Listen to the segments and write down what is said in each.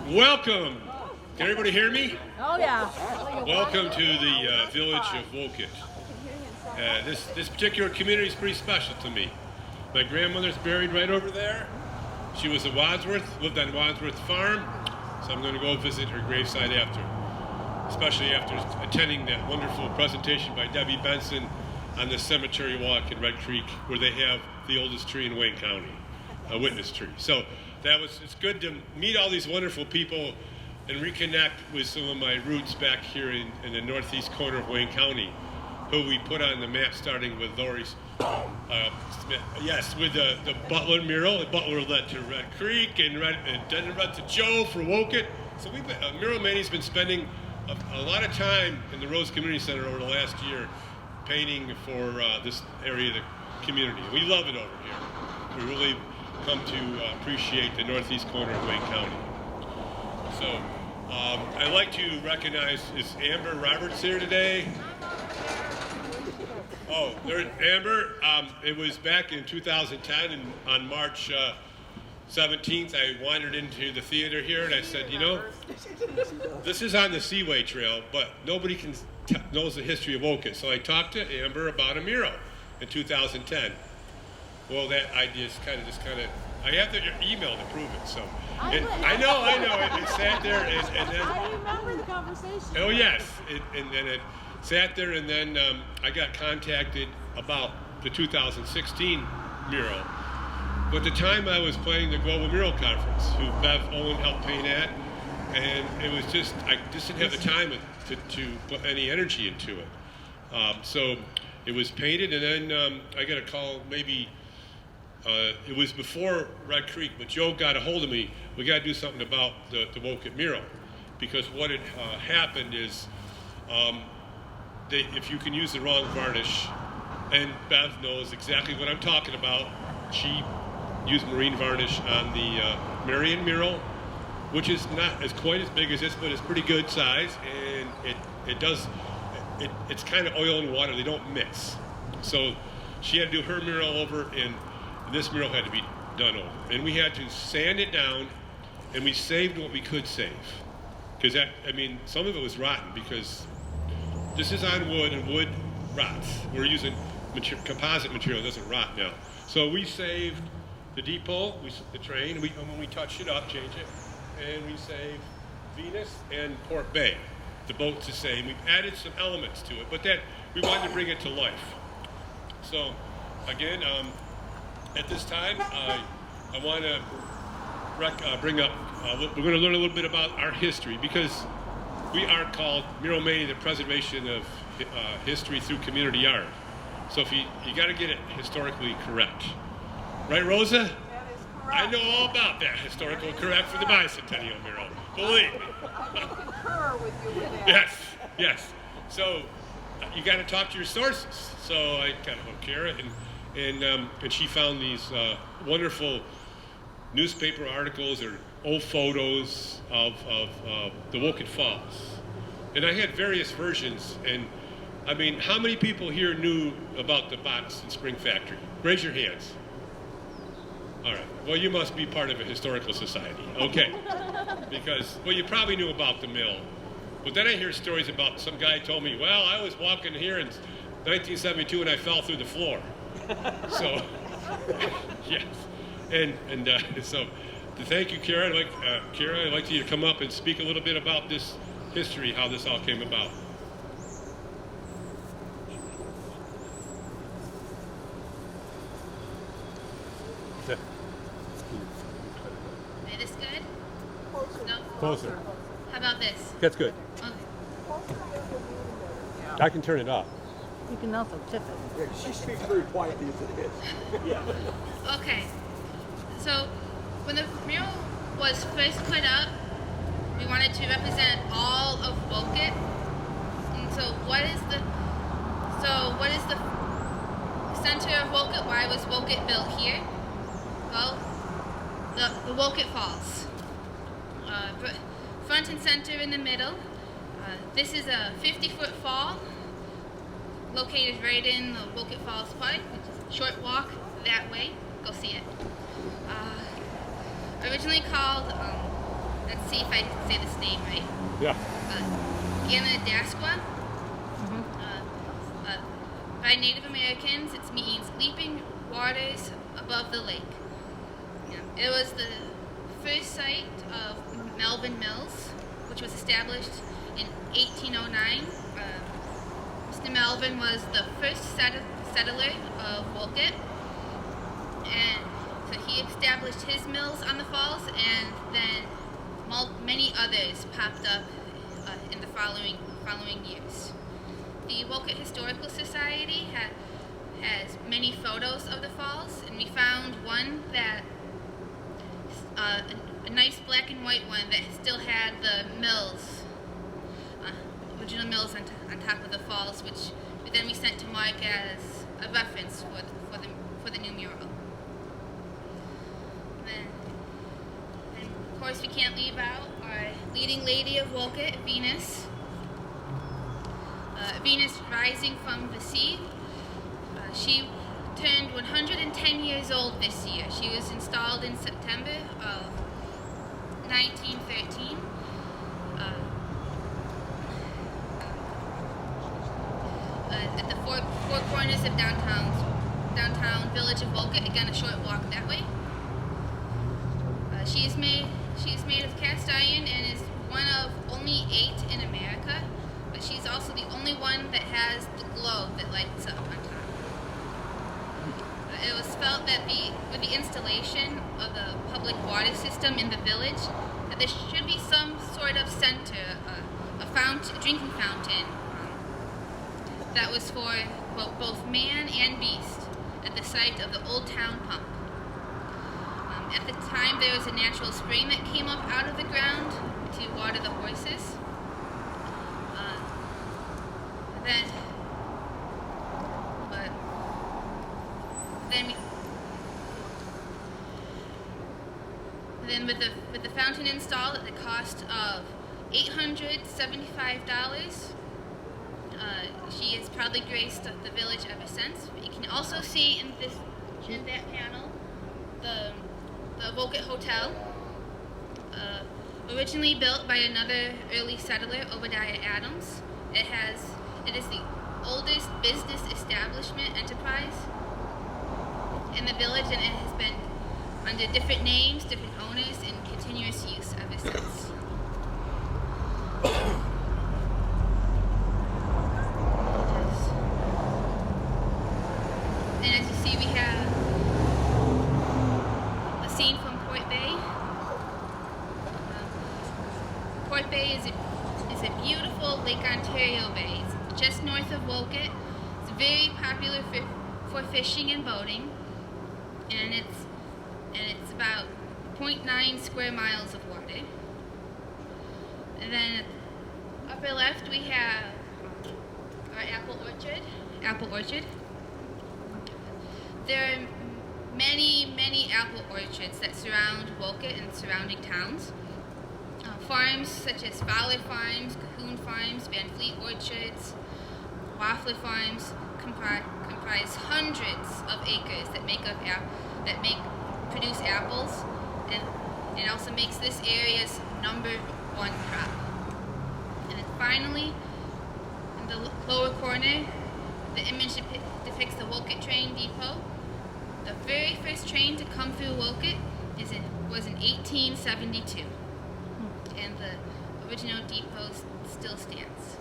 Welcome. Can everybody hear me? Oh, yeah. Welcome to the village of Wolcott. This particular community is pretty special to me. My grandmother's buried right over there. She was a Wadsworth, lived on Wadsworth Farm, so I'm going to go visit her gravesite after, especially after attending that wonderful presentation by Debbie Benson on the cemetery walk in Red Creek, where they have the oldest tree in Wayne County, a witness tree. So it's good to meet all these wonderful people and reconnect with some of my roots back here in the northeast corner of Wayne County, who we put on the map starting with Lori's, with the Butler Mural. The Butler led to Red Creek and then it led to Joe for Wolcott. So Mural Mania's been spending a lot of time in the Rose Community Center over the last year painting for this area of the community. We love it over here. We really come to appreciate the northeast corner of Wayne County. So I'd like to recognize, is Amber Roberts here today? Oh, there's Amber. It was back in 2010, and on March 17th, I wandered into the theater here, and I said, this is on the Seaway Trail, but nobody knows the history of Wolcott. So I talked to Amber about a mural in 2010. Well, that idea is kind of, I have the email to prove it, so. I know, it sat there, and then. I remember the conversation. Oh, yes, and then it sat there, and then I got contacted about the 2016 mural. But at the time I was playing the Global Mural Conference, who Bev Owen helped paint at, and it was I just didn't have the time to put any energy into it. So it was painted, and then I got a call maybe. It was before Red Creek, but Joe got a hold of me. We got to do something about the Wolcott mural, because what had happened is, if you can use the wrong varnish, and Bev knows exactly what I'm talking about. She used marine varnish on the Marion mural, which is not as quite as big as this, but it's pretty good size, and it's kind of oil and water. They don't mix. So she had to do her mural over, and this mural had to be done over. And we had to sand it down, and we saved what we could save. Because some of it was rotten, because this is on wood, and wood rots. We're using composite material, it doesn't rot now. So we saved the depot, the train, and when we touched it up, changed it, and we saved Venus and Port Bay. The boat's the same. We've added some elements to it, but we wanted to bring it to life. So, again, at this time, I want to bring up, we're going to learn a little bit about our history, because we are called Mural Mania, the preservation of history through community art. So if you got to get it historically correct. Right, Rosa? That is correct. I know all about that, historical correct for the bicentennial mural. Believe me. I concur with you with that. Yes. So you got to talk to your sources. So I kind of hooked Kara, and she found these wonderful newspaper articles or old photos of the Wolcott Falls. And I had various versions, and how many people here knew about the Box and Spring Factory? Raise your hands. All right. Well, you must be part of a historical society. Okay. Because, you probably knew about the mill. But then I hear stories about some guy told me, well, I was walking here in 1972 and I fell through the floor. So, yes. And so, to thank you, Kara, I'd like you to come up and speak a little bit about this history, how this all came about. Is this good? No? Closer. How about this? That's good. Okay. I can turn it up. You can also tip it. Yeah, she speaks very quietly as it is. Yeah. Okay. So, when the mural was first put up, we wanted to represent all of Wolcott. And so what is the center of Wolcott? Why was Wolcott built here? Well, the Wolcott Falls. Front and center in the middle. This is a 50-foot fall located right in the Wolcott Falls Park, which is a short walk that way. Go see it. Originally called let's see if I can say this name right. Yeah. Anadasqua. By Native Americans, it means leaping waters above the lake. It was the first site of Melvin Mills, which was established in 1809. Mr. Melvin was the first settler of Wolcott, and so he established his mills on the falls, and then many others popped up in the following years. The Wolcott Historical Society has many photos of the falls, and we found one that a nice black and white one that still had the mills, original mills on top of the falls, which then we sent to Mark as a reference for the new mural. And of course, we can't leave out our leading lady of Wolcott, Venus. Venus rising from the sea. She turned 110 years old this year. She was installed in September of 1913. At the four corners of downtown village of Wolcott. Again, a short walk that way. She is made of cast iron and is one of only 8 in America. But she's also the only one that has the globe that lights up on top. It was felt that with the installation of the public water system in the village, that there should be some sort of center, a drinking fountain, that was for both man and beast at the site of the Old Town Pump. At the time, there was a natural spring that came up out of the ground to water the horses. Then with the fountain installed at the cost of $875, she has proudly graced the village ever since. You can also see in that panel the Wolcott Hotel, originally built by another early settler, Obadiah Adams. It is the oldest business establishment enterprise in the village, and it has been under different names, different owners, in continuous use ever since. And as you see, we have a scene from Port Bay. Port Bay is a beautiful Lake Ontario bay. It's just north of Wolcott. It's very popular for fishing and boating, and it's about 0.9 square miles of water. And then upper left we have our apple orchard. There are many apple orchards that surround Wolcott and surrounding towns. Farms such as Fowler Farms, Cahoon Farms, Van Fleet Orchards, Waffler Farms comprise hundreds of acres that produce apples, and it also makes this area's #1 crop. And then finally, in the lower corner, the image depicts the Wolcott train depot. The very first train to come through Wolcott was in 1872, and the original depot still stands.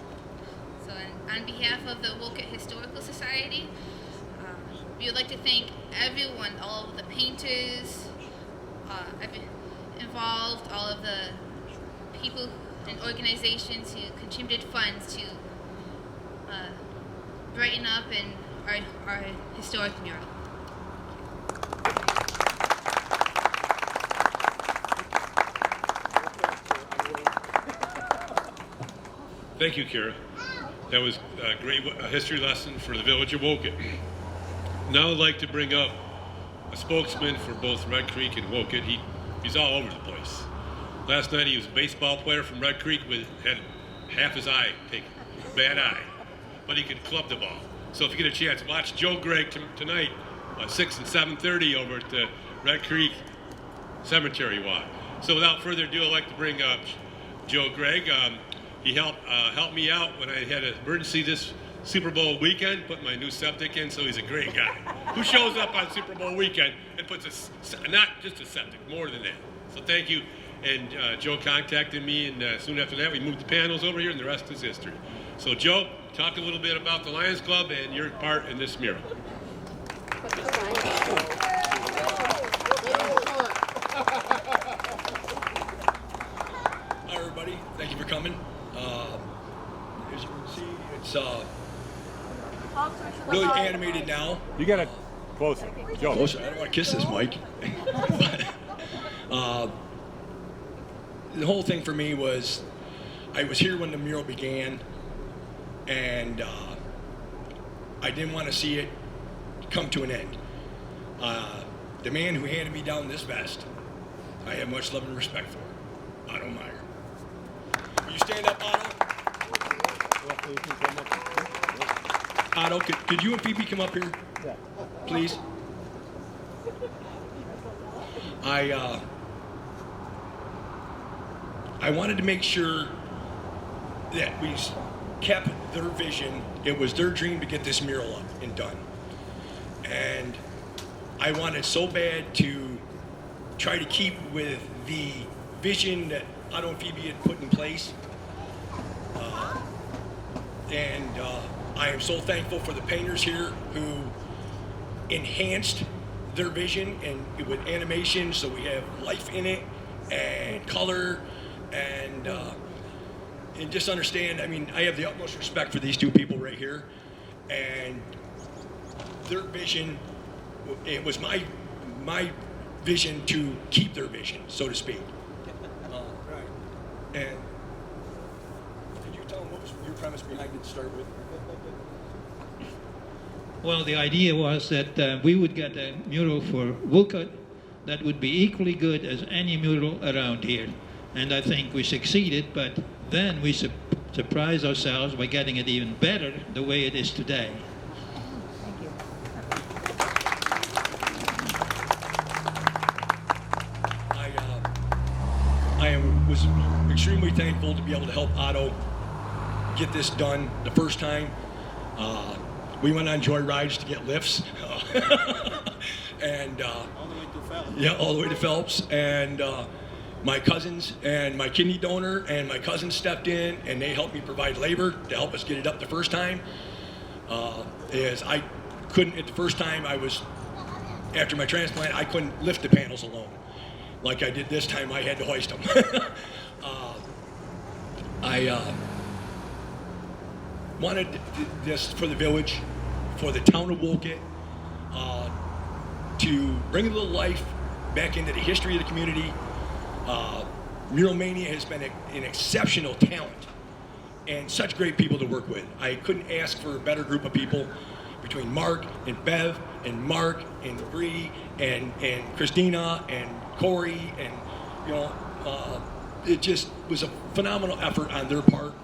So on behalf of the Wolcott Historical Society, we would like to thank everyone, all of the painters involved, all of the people and organizations who contributed funds to brighten up our historic mural. Thank you, Kara. That was a great history lesson for the village of Wolcott. Now I'd like to bring up a spokesman for both Red Creek and Wolcott. He's all over the place. Last night he was a baseball player from Red Creek had half his eye taken, bad eye, but he could club the ball. So if you get a chance, watch Joe Gregg tonight at 6 and 7:30 over at the Red Creek Cemetery Walk. So without further ado, I'd like to bring up Joe Gregg. He helped me out when I had an emergency this Super Bowl weekend, put my new septic in, so he's a great guy. Who shows up on Super Bowl weekend and puts not just a septic, more than that. So thank you. And Joe contacted me, and soon after that, we moved the panels over here, and the rest is history. So Joe, talk a little bit about the Lions Club and your part in this mural. Hi everybody, thank you for coming. As you can see, it's really animated now. You got it closer. Joe. Closer. I don't want to kiss this mic. The whole thing for me was, I was here when the mural began, and I didn't want to see it come to an end. The man who handed me down this vest, I have much love and respect for, Otto Meyer. Will you stand up, Otto? Otto, could you and Phoebe come up here, please? I wanted to make sure that we kept their vision. It was their dream to get this mural up and done. And I wanted so bad to try to keep with the vision that Otto and Phoebe had put in place. I am so thankful for the painters here who enhanced their vision and with animation, so we have life in it and color and just understand. I mean, I have the utmost respect for these two people right here, and their vision. It was my vision to keep their vision, so to speak. Right. And did you tell them what was your premise behind it to start with? Well, the idea was that we would get a mural for Wolcott that would be equally good as any mural around here. And I think we succeeded, but then we surprised ourselves by getting it even better the way it is today. Thank you. Was extremely thankful to be able to help Otto get this done the first time. We went on joy rides to get lifts, and all the way to Phelps. Yeah, all the way to Phelps. And my cousins and my kidney donor and my cousin stepped in, and they helped me provide labor to help us get it up the first time. As I couldn't at the first time, after my transplant, I couldn't lift the panels alone. Like I did this time, I had to hoist them. I wanted this for the village, for the town of Wolcott, to bring a little life back into the history of the community. Mural Mania has been an exceptional talent and such great people to work with. I couldn't ask for a better group of people, between Mark and Bev and Mark and Bree and Christina and Corey, and it just was a phenomenal effort on their part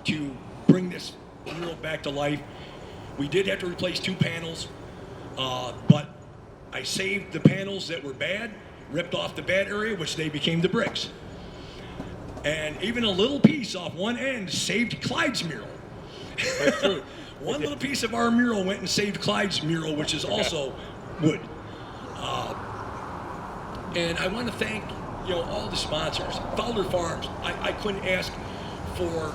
to bring this mural back to life. We did have to replace 2 panels, but I saved the panels that were bad, ripped off the bad area, which they became the bricks. And even a little piece off one end saved Clyde's mural. That's true. One little piece of our mural went and saved Clyde's mural, which is also wood. And I want to thank all the sponsors. Fowler Farms, I couldn't ask for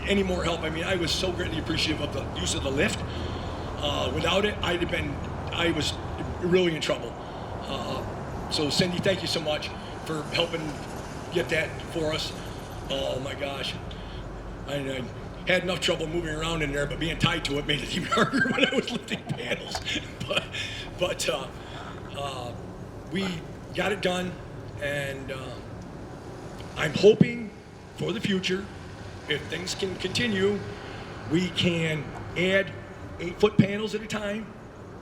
any more help. I mean, I was so greatly appreciative of the use of the lift. Without it, I was really in trouble. So Cindy, thank you so much for helping get that for us. Oh my gosh. I had enough trouble moving around in there, but being tied to it made it even harder when I was lifting panels. But we got it done, and I'm hoping for the future, if things can continue, we can add 8-foot panels at a time,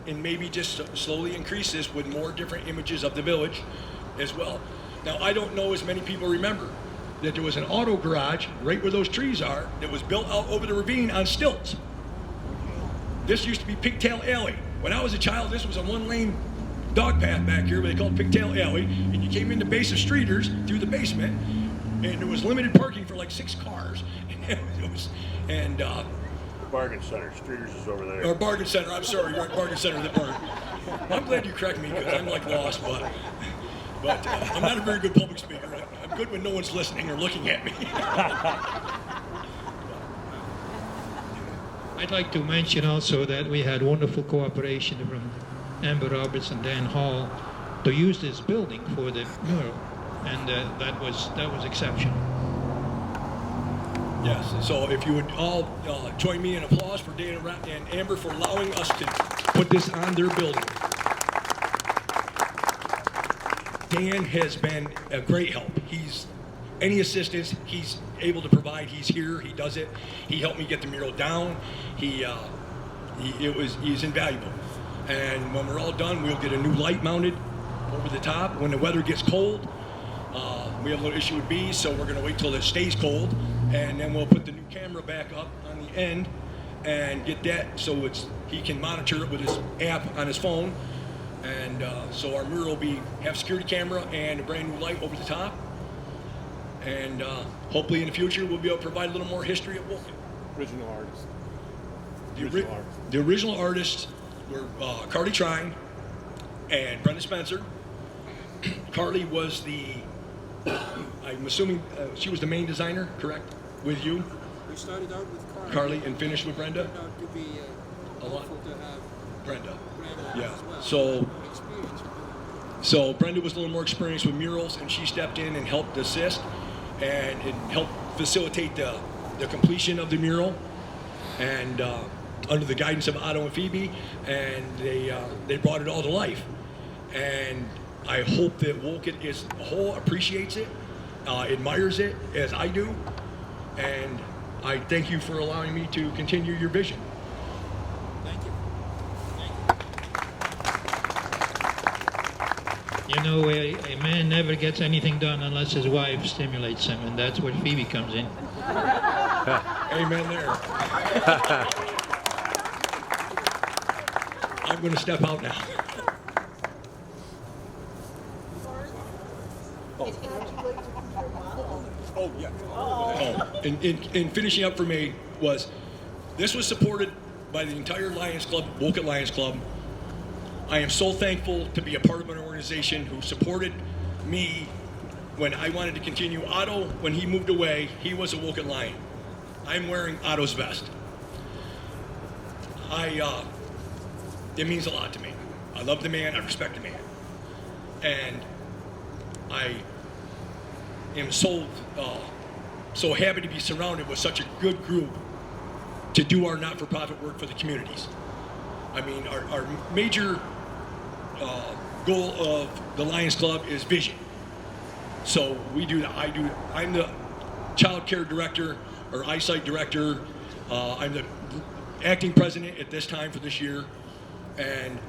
and maybe just slowly increase this with more different images of the village as well. Now, I don't know as many people remember that there was an auto garage right where those trees are that was built out over the ravine on stilts. This used to be Pigtail Alley. When I was a child, this was a 1-lane dog path back here, what they call Pigtail Alley, and you came into Base of Streeters through the basement, and there was limited parking for like 6 cars. And Bargain Center. Streeters is over there. or Bargain Center. I'm sorry, you're at Bargain Center. I'm glad you correct me because I'm like lost, but I'm not a very good public speaker. I'm good when no one's listening or looking at me. I'd like to mention also that we had wonderful cooperation from Amber Roberts and Dan Hall to use this building for the mural, and that was exceptional. Yes. So if you would all join me in applause for Dan and Amber for allowing us to put this on their building. Dan has been a great help. Any assistance he's able to provide, he's here. He does it. He helped me get the mural down. He's invaluable. And when we're all done, we'll get a new light mounted over the top. When the weather gets cold, we have a little issue with bees, so we're going to wait till it stays cold, and then we'll put the new camera back up on the end and get that so he can monitor it with his app on his phone. And so our mural will have security camera and a brand new light over the top. And hopefully in the future we'll be able to provide a little more history of Wolcott. Original artist. The original artists were Carly Trine and Brenda Spencer. Carly was I'm assuming she was the main designer, correct? With you, We started out with Carly, and finished with Brenda? Turned out to be A lot. helpful to have Brenda. Brenda Yeah. as well. So Experience. So Brenda was a little more experienced with murals, and she stepped in and helped assist, and it helped facilitate the completion of the mural, and under the guidance of Otto and Phoebe, and they brought it all to life. And I hope that Wolcott as a whole appreciates it, admires it as I do, and I thank you for allowing me to continue your vision. Thank you. You know, a man never gets anything done unless his wife stimulates him, and that's where Phoebe comes in. Amen there. I'm going to step out now. Oh, yeah. Oh, and finishing up for me this was supported by the entire Lions Club, Wolcott Lions Club. I am so thankful to be a part of an organization who supported me when I wanted to continue. Otto, when he moved away, he was a Wolcott Lion. I'm wearing Otto's vest. It means a lot to me. I love the man, I respect the man. And I am so happy to be surrounded with such a good group to do our not-for-profit work for the communities. I mean, our major goal of the Lions Club is vision. So we do that. I'm the child care director or eyesight director. I'm the acting president at this time for this year. And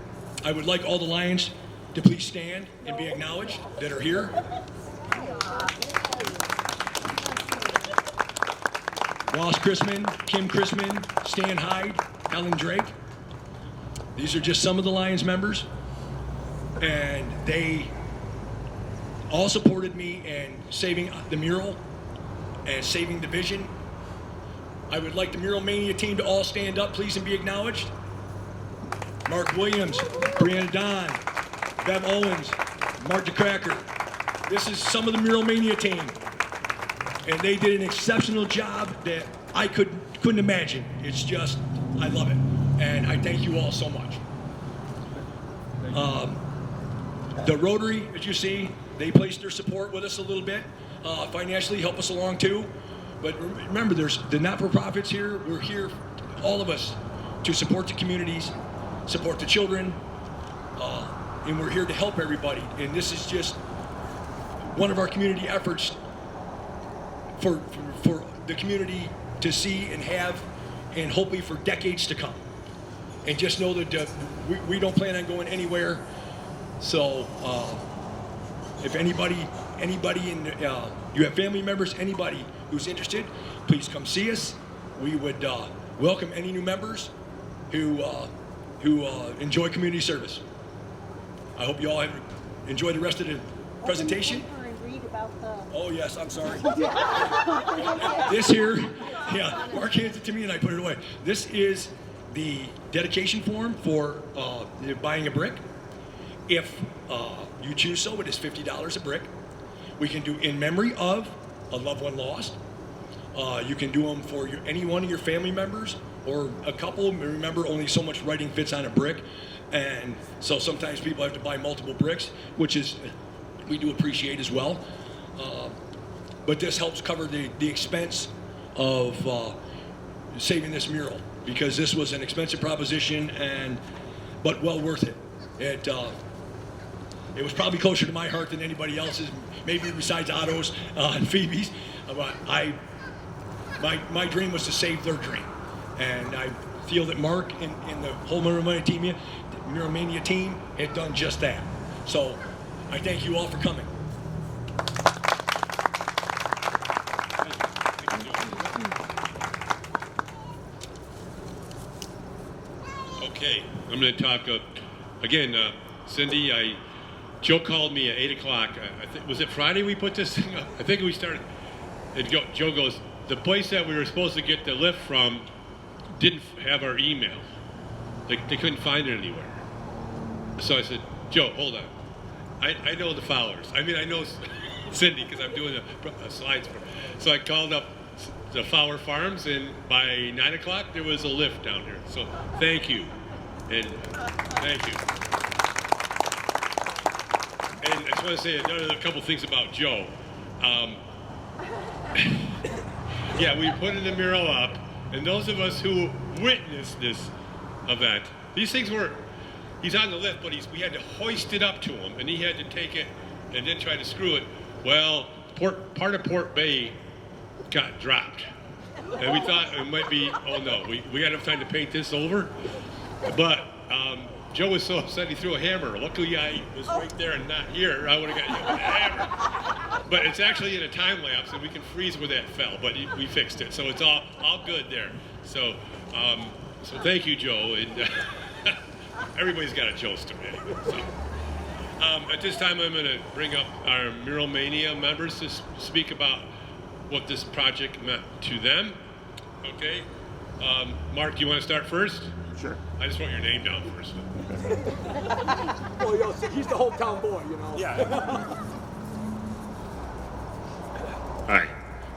I would like all the Lions to please stand and be acknowledged that are here. Ross Chrisman, Kim Chrisman, Stan Hyde, Ellen Drake. These are just some of the Lions members. And they all supported me in saving the mural and saving the vision. I would like the Mural Mania team to all stand up, please, and be acknowledged. Mark Williams, Brianna Don, Bev Owens, Mark DeCracker. This is some of the Mural Mania team. And they did an exceptional job that I couldn't imagine. It's just, I love it. And I thank you all so much. The Rotary, as you see, they placed their support with us a little bit, financially help us along too. But remember, there's the not-for-profits here. We're here, all of us, to support the communities, support the children, and we're here to help everybody. And this is just one of our community efforts for the community to see and have, and hopefully for decades to come. And just know that we don't plan on going anywhere. So if anybody in you have family members, anybody who's interested, please come see us. We would welcome any new members who enjoy community service. I hope you all enjoy the rest of the presentation. Read about the... Oh yes, I'm sorry. This here, yeah, Mark hands it to me and I put it away. This is the dedication form for buying a brick. If you choose so, it is $50 a brick. We can do in memory of a loved one lost. You can do them for any one of your family members or a couple. Remember, only so much writing fits on a brick. And so sometimes people have to buy multiple bricks, which is we do appreciate as well. But this helps cover the expense of saving this mural, because this was an expensive proposition, but well worth it. It was probably closer to my heart than anybody else's, maybe besides Otto's and Phoebe's. But my dream was to save their dream, and I feel that Mark and the whole Mural Mania team had done just that. So I thank you all for coming. Okay, I'm going to talk again. Cindy, Joe called me at 8 o'clock. Was it Friday we put this thing up? I think we started. And Joe goes, the place that we were supposed to get the lift from didn't have our email. They couldn't find it anywhere. So I said, Joe, hold on. I know the followers. I mean, I know Cindy because I'm doing the slides for her. So I called up the Fowler Farms, and by 9 o'clock there was a lift down there. So thank you, and thank you. And I just want to say another couple things about Joe. Yeah, we put the mural up, and those of us who witnessed this event, these things were. He's on the lift, but we had to hoist it up to him, and he had to take it and then try to screw it. Well, part of Port Bay got dropped, and we thought it might be, oh no, we got enough time to paint this over. But Joe was so upset he threw a hammer. Luckily, I was right there and not here. I would have got hit with a hammer. But it's actually in a time lapse, and we can freeze where that fell. But we fixed it, so it's all good there. So thank you, Joe. And everybody's got a Joe story anyway. So. At this time, I'm going to bring up our Mural Mania members to speak about what this project meant to them. Okay. Mark, you want to start first? Sure. I just want your name down first. Well, he's the hometown boy, you know. Yeah. Hi,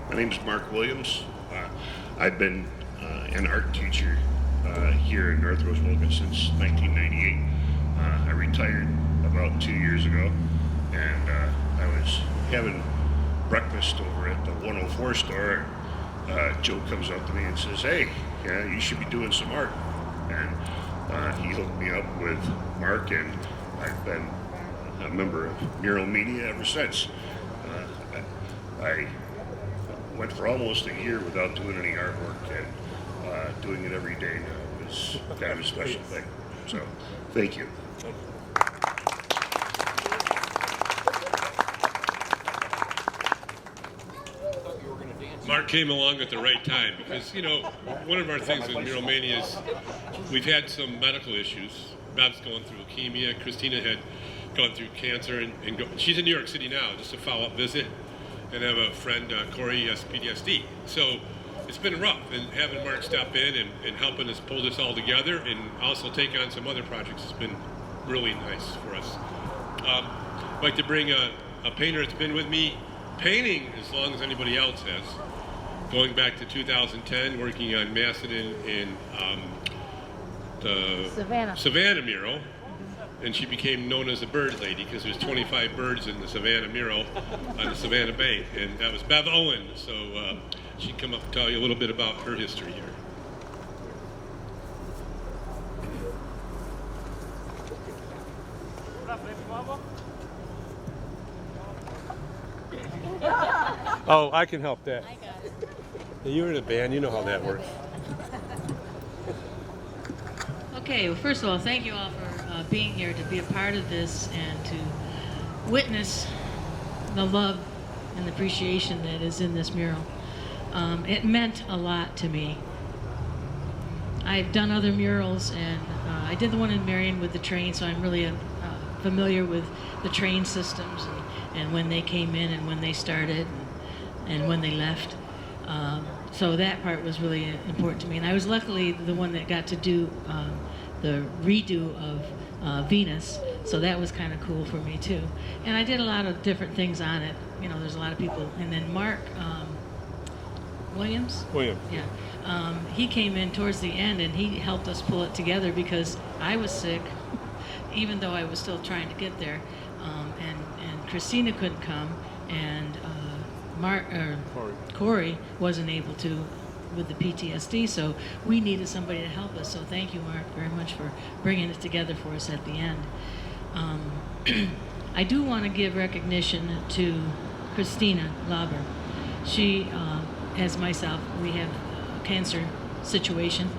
my name is Mark Williams. I've been an art teacher here in Northwest Wolcott since 1998. I retired about 2 years ago, and I was having breakfast over at the 104 store. Joe comes up to me and says, "Hey, yeah, you should be doing some art." And he hooked me up with Mark, and I've been a member of Mural Mania ever since. I went for almost a year without doing any artwork, and doing it every day now is kind of a special thing. So, thank you. Mark came along at the right time because, you know, one of our things with Mural Mania is we've had some medical issues. Bev's going through leukemia. Christina had gone through cancer, and she's in New York City now, just a follow-up visit. And I have a friend, Corey, has PTSD. So it's been rough, and having Mark step in and helping us pull this all together and also take on some other projects has been really nice for us. I'd like to bring a painter that's been with me painting as long as anybody else has. Going back to 2010, working on Macedon in the Savannah mural, and she became known as the Bird Lady because there's 25 birds in the Savannah mural on the Savannah Bay, and that was Bev Owen. So she'd come up and tell you a little bit about her history here. Oh, I can help that. You're in a band, you know how that works. Okay, well, first of all, thank you all for being here to be a part of this and to witness the love and the appreciation that is in this mural. It meant a lot to me. I've done other murals, and I did the one in Marion with the train, so I'm really familiar with the train systems and when they came in and when they started and when they left. So that part was really important to me. And I was luckily the one that got to do the redo of Venus, so that was kind of cool for me too. And I did a lot of different things on it. You know, there's a lot of people. And then Mark Williams? William. Yeah. He came in towards the end and he helped us pull it together because I was sick, even though I was still trying to get there. And Christina couldn't come, and Corey wasn't able to with the PTSD, so we needed somebody to help us. So thank you, Mark, very much for bringing it together for us at the end. I do want to give recognition to Christina Lauber. She, as myself, we have a cancer situation,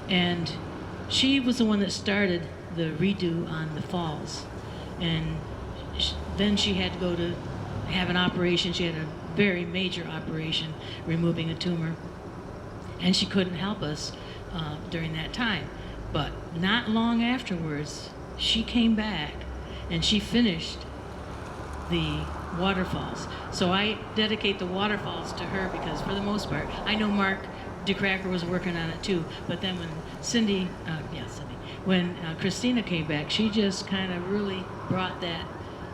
and she was the one that started the redo on the falls, and then she had to go to have an operation. She had a very major operation, removing a tumor, and she couldn't help us during that time. But not long afterwards, she came back and she finished the waterfalls. So I dedicate the waterfalls to her because, for the most part, I know Mark DeCracker was working on it too. But then when when Christina came back, she just kind of really brought that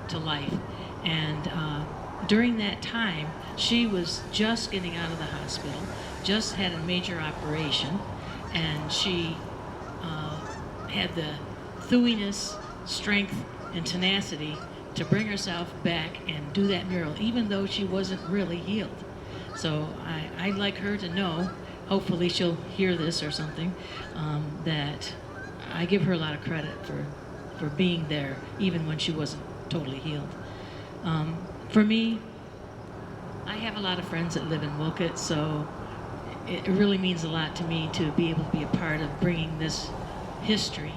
to life. And during that time, she was just getting out of the hospital, just had a major operation, and she had the thewiness, strength, and tenacity to bring herself back and do that mural, even though she wasn't really healed. So I'd like her to know, hopefully she'll hear this or something, that I give her a lot of credit for being there, even when she wasn't totally healed. For me, I have a lot of friends that live in Wolcott, so it really means a lot to me to be able to be a part of bringing this history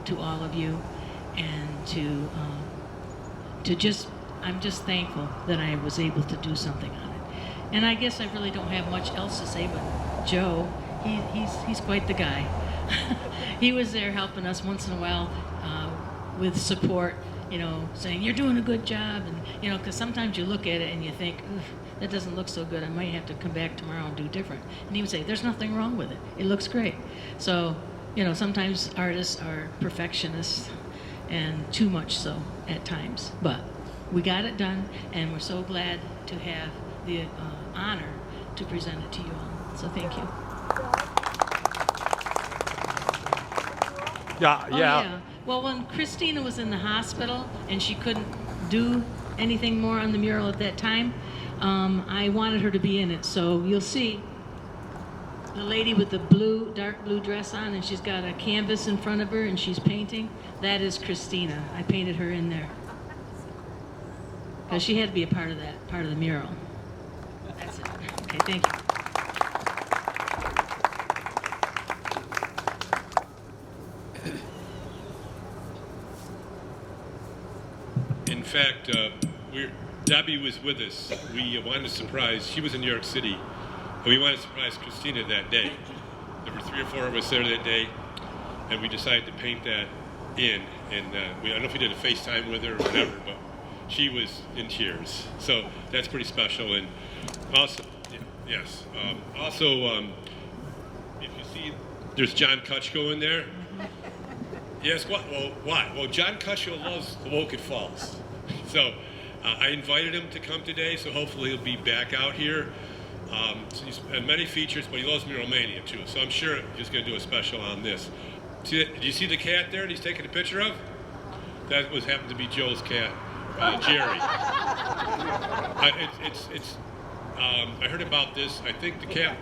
to all of you, and I'm just thankful that I was able to do something on it. And I guess I really don't have much else to say, but Joe, he's quite the guy. He was there helping us once in a while with support, you know, saying, you're doing a good job, and, you know, because sometimes you look at it and you think, that doesn't look so good, I might have to come back tomorrow and do different. And he would say, there's nothing wrong with it, it looks great. So, you know, sometimes artists are perfectionists, and too much so at times. But we got it done, and we're so glad to have the honor to present it to you all. So thank you. Yeah, Oh, yeah. Well, when Christina was in the hospital and she couldn't do anything more on the mural at that time, I wanted her to be in it. So you'll see the lady with the blue, dark blue dress on, and she's got a canvas in front of her and she's painting. That is Christina. I painted her in there because she had to be a part of that, part of the mural. That's it. Okay, thank you. In fact, Debbie was with us. We wanted to surprise, she was in New York City, and we wanted to surprise Christina that day. There were 3 or 4 of us there that day, and we decided to paint that in. And I don't know if we did a FaceTime with her or whatever, but she was in tears. So that's pretty special. And also, yes, also, if you see, there's John Kutchko in there. Yes, what? Well, why? Well, John Kutchko loves the Wolcott Falls. So I invited him to come today, so hopefully he'll be back out here. So he's had many features, but he loves Mural Mania too. So I'm sure he's going to do a special on this. Did you see the cat there that he's taking a picture of? That happened to be Joe's cat, Jerry. I heard about this. I think the cat,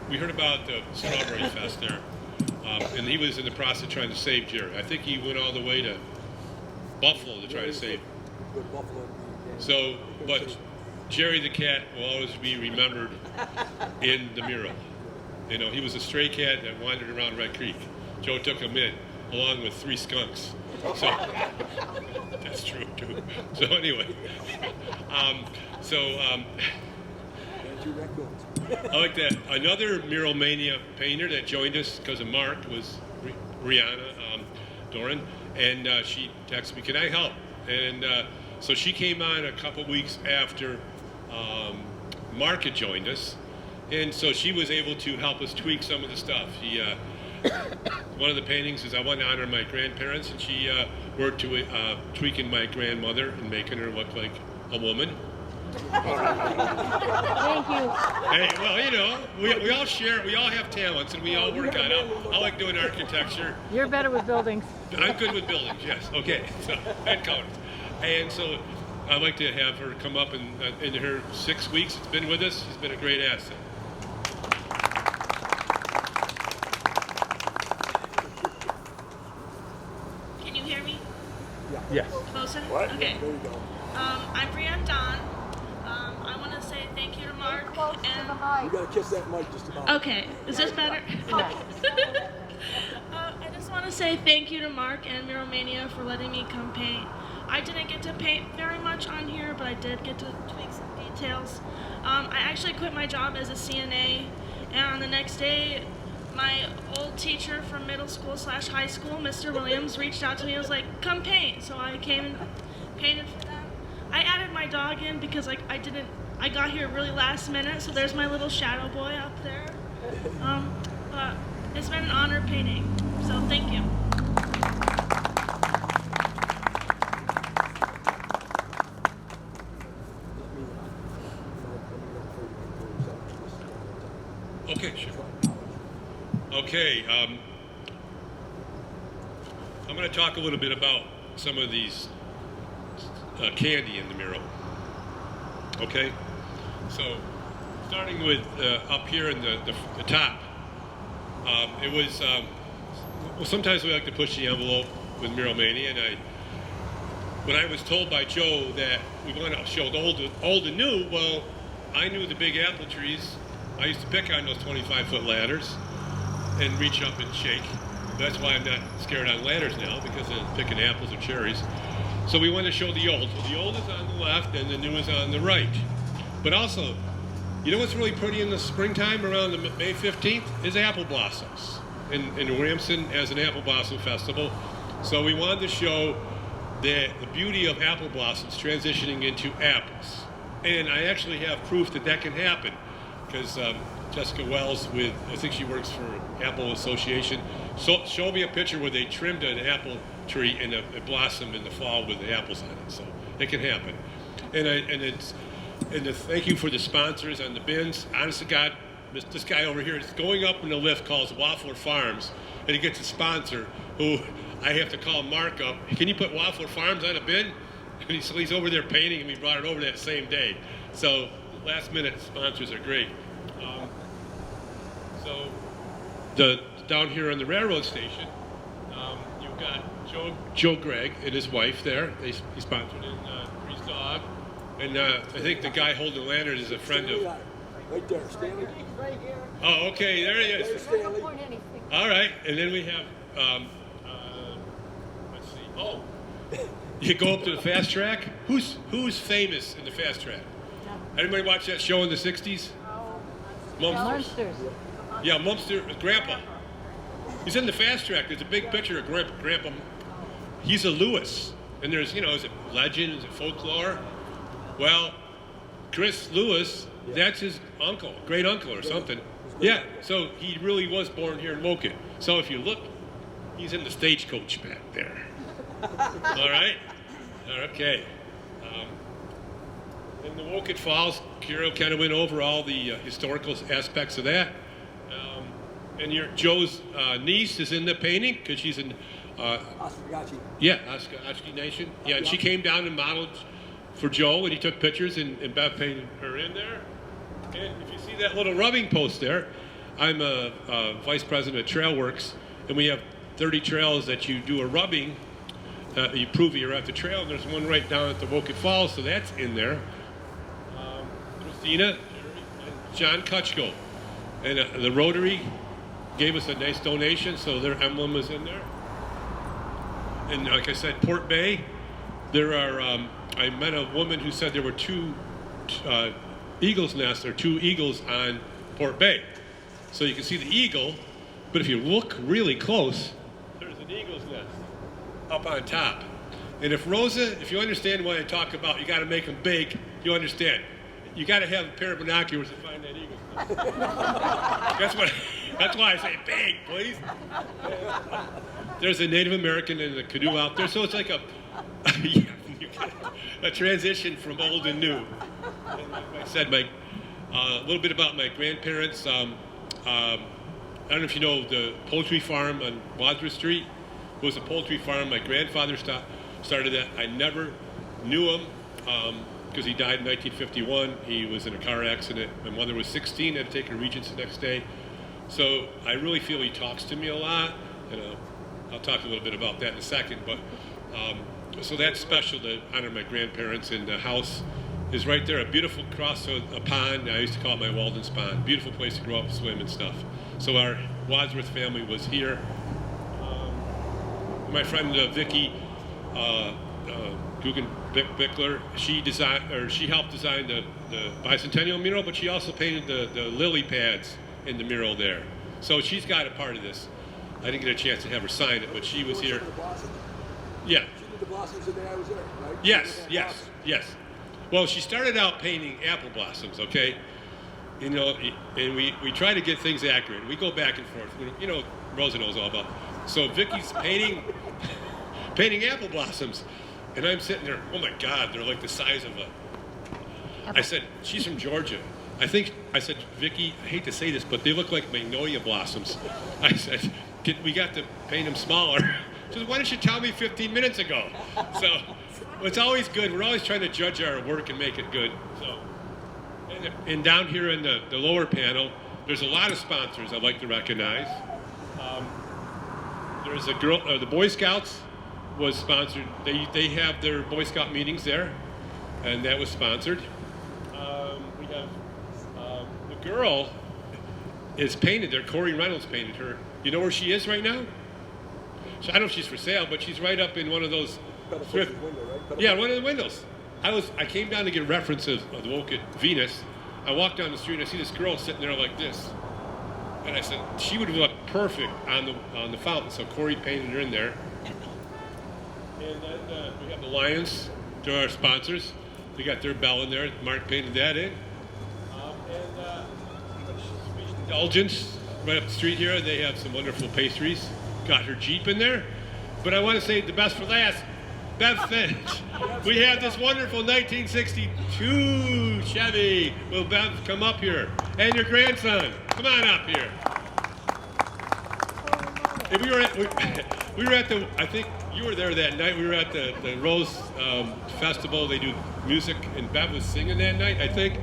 we heard about the Strawberry Fest there. And he was in the process of trying to save Jerry. I think he went all the way to Buffalo to try to save him. So, but Jerry the cat will always be remembered in the mural. You know, he was a stray cat that wandered around Red Creek. Joe took him in, along with 3 skunks. So, that's true, too. So anyway, I like that. Another Mural Mania painter that joined us because of Mark was Rihanna Doran, And she texted me, "Can I help?" And so she came on a couple weeks after Mark had joined us, and so she was able to help us tweak some of the stuff. She, one of the paintings is I want to honor my grandparents, and she worked to tweaking my grandmother and making her look like a woman. Thank you. Hey, well, you know, we all share, we all have talents, and we all work on it. I like doing architecture. You're better with buildings. I'm good with buildings, yes. Okay, so, and colors. And so I'd like to have her come up, and in her 6 weeks it's been with us, she's been a great asset. Can you hear me? Yes. Closer? What? Okay. There you go. I'm Brianne Don. I want to say thank you to Mark You gotta kiss that mic just about. Okay, is this better? I just want to say thank you to Mark and Mural Mania for letting me come paint. I didn't get to paint very much on here, but I did get to tweak some details. I actually quit my job as a CNA, and on the next day, my old teacher from middle school / high school, Mr. Williams, reached out to me and was like, "Come paint." So I came and painted for them. I added my dog in because I got here really last minute, so there's my little shadow boy up there. But it's been an honor painting, so thank you. Okay, sure. Okay, I'm going to talk a little bit about some of these candy in the mural. Okay, so starting with up here in the top, it was, well, sometimes we like to push the envelope with Mural Mania, and when I was told by Joe that we want to show the old and new, well, I knew the big apple trees. I used to pick on those 25-foot ladders and reach up and shake. That's why I'm not scared on ladders now, because of picking apples or cherries. So we want to show the old. So the old is on the left and the new is on the right. But also, you know what's really pretty in the springtime around the May 15th is apple blossoms. And Ramson has an apple blossom festival. So we wanted to show the beauty of apple blossoms transitioning into apples. And I actually have proof that that can happen, because Jessica Wells, I think she works for Apple Association, showed me a picture where they trimmed an apple tree and it blossomed in the fall with the apples on it. So it can happen. And thank you for the sponsors on the bins. Honest to God, this guy over here is going up in the lift, calls Waffler Farms, and he gets a sponsor who I have to call Mark up. Can you put Waffler Farms on a bin? And he's over there painting, and we brought it over that same day. So last minute sponsors are great. Down here on the railroad station, you've got Joe Gregg and his wife there. He sponsored in Bree's Dog. And I think the guy holding the lantern is a friend of... Right there, Stanley. Oh, okay, there he is. There's Stanley. All right, and then we have, let's see, oh, you go up to the fast track. Who's famous in the fast track? Anybody watch that show in the 60s? Monsters. Yeah, Mumster, Grandpa. He's in the fast track. There's a big picture of Grandpa. He's a Lewis. And there's, is it legend? Is it folklore? Well, Chris Lewis, that's his uncle, great uncle or something. Yeah, so he really was born here in Wolcott. So if you look, he's in the stagecoach back there. All right? Okay. In the Wolcott Falls, Kiro kind of went over all the historical aspects of that. And Joe's niece is in the painting because she's in... Oswegatchie. Yeah, Oswegatchie Nation. Yeah, and she came down and modeled for Joe, and he took pictures, and Bev painted her in there. And if you see that little rubbing post there, I'm a vice president of Trail Works, and we have 30 trails that you do a rubbing. You prove you're at the trail, and there's one right down at the Wolcott Falls, so that's in there. Christina and John Kutchko. And the Rotary gave us a nice donation, so their emblem is in there. And like I said, Port Bay, there are, I met a woman who said there were two eagle's nests, or two eagles on Port Bay. So you can see the eagle, but if you look really close, there's an eagle's nest. up on top. And if you understand what I talk about, you got to make them big, you understand. You got to have a pair of binoculars to find that eagle. That's why I say big, please. There's a Native American in the canoe out there, so it's like a transition from old and new. And like I said, a little bit about my grandparents. I don't know if you know the poultry farm on Wadsworth Street. It was a poultry farm. My grandfather started that. I never knew him because he died in 1951. He was in a car accident. My mother was 16. I had to take her to Regents the next day. So I really feel he talks to me a lot. And I'll talk a little bit about that in a second. But so that's special to honor my grandparents. And the house is right there, a beautiful cross a pond. I used to call it my Walden's Pond. Beautiful place to grow up, swim and stuff. So our Wadsworth family was here. My friend Vicki Guggen-Bickler, she helped design the bicentennial mural, but she also painted the lily pads in the mural there. So she's got a part of this. I didn't get a chance to have her sign it, but she was here. Yeah. She did the blossoms the day I was there, right? Yes. Well, she started out painting apple blossoms, okay? You know, and we try to get things accurate. We go back and forth. You know, Rosa knows all about. So Vicky's painting apple blossoms, and I'm sitting there. Oh my God, they're like the size of a. I said, she's from Georgia. I said, Vicky, I hate to say this, but they look like magnolia blossoms. I said, we got to paint them smaller. She said, why didn't you tell me 15 minutes ago? So it's always good. We're always trying to judge our work and make it good. So, and down here in the lower panel, there's a lot of sponsors I'd like to recognize. There's a girl, the Boy Scouts was sponsored. They have their Boy Scout meetings there, and that was sponsored. We have the girl is painted there. Corey Reynolds painted her. You know where she is right now? So I don't know if she's for sale, but she's right up in one of those thrift. Window, right? Yeah, one of the windows. I came down to get references of the Wolcott Venus. I walked down the street and I see this girl sitting there like this. And I said, she would look perfect on the fountain. So Corey painted her in there. And then we have the Lions. They're our sponsors. They got their bell in there. Mark painted that in. Indulgence, right up the street here. They have some wonderful pastries. Got her Jeep in there. But I want to say the best for last. Bev Finch. We have this wonderful 1962 Chevy. Will Bev come up here? And your grandson. Come on up here. And we were at the, I think you were there that night. We were at the Rose Festival. They do music, and Bev was singing that night, I think.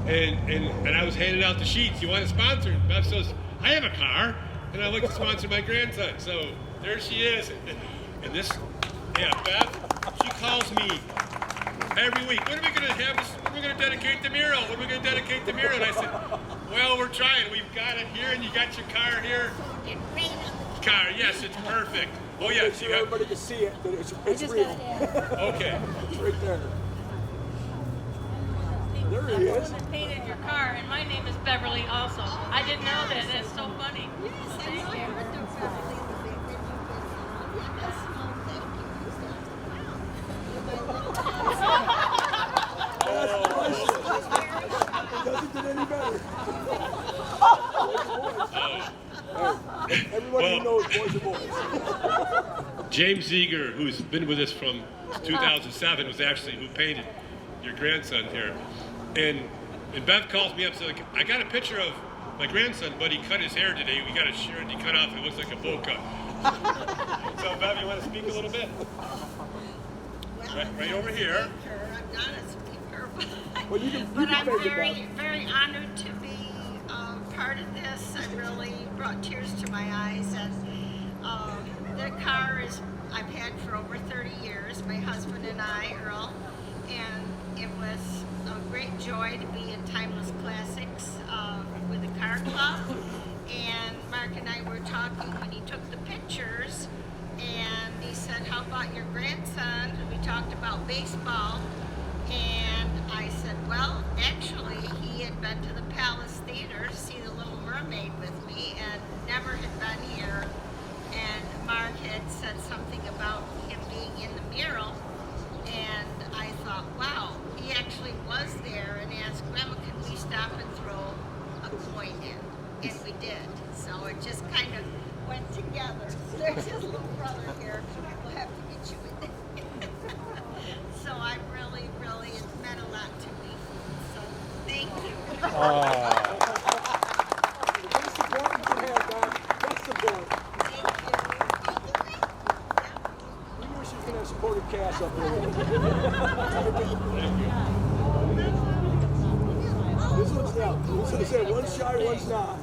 And I was handing out the sheets. You want to sponsor? And Bev says, I have a car, and I'd like to sponsor my grandson. So there she is. And this, yeah, Bev, she calls me every week. When are we going to have this? When are we going to dedicate the mural? When are we going to dedicate the mural? And I said, well, we're trying. We've got it here, and you got your car here. Car, yes, it's perfect. Oh, yeah. Make sure everybody can see it, that it's real. Okay. It's right there. There he is. I painted your car, and my name is Beverly also. I didn't know that. That's so funny. Thank you. It doesn't get any better. Everybody knows boys are boys. James Eager, who's been with us from 2007, was actually who painted your grandson here. And Bev calls me up and says, I got a picture of my grandson, but he cut his hair today. We got a shirt he cut off. It looks like a bowl cut. So, Bev, you want to speak a little bit? Right over here. I'm not a speaker, Well, you can but I'm make it very, better. very honored to be part of this. It really brought tears to my eyes. And the car I've had for over 30 years, my husband and I, Earl, and it was a great joy to be in Timeless Classics with the car club. And Mark and I were talking when he took the pictures, and he said, how about your grandson? And we talked about baseball, and I said, well, actually, he had been to the Palace Theater to see The Little Mermaid with me and never had been here. And Mark had said something about he just kind of went together. There's his little brother here. We'll have to get you in there. So I really, it's meant a lot to me. So thank you. Best support you can have, Doc. Best support. Thank you. We wish you could have supported Cass up there. This one's not. I was gonna say one's shy, one's not.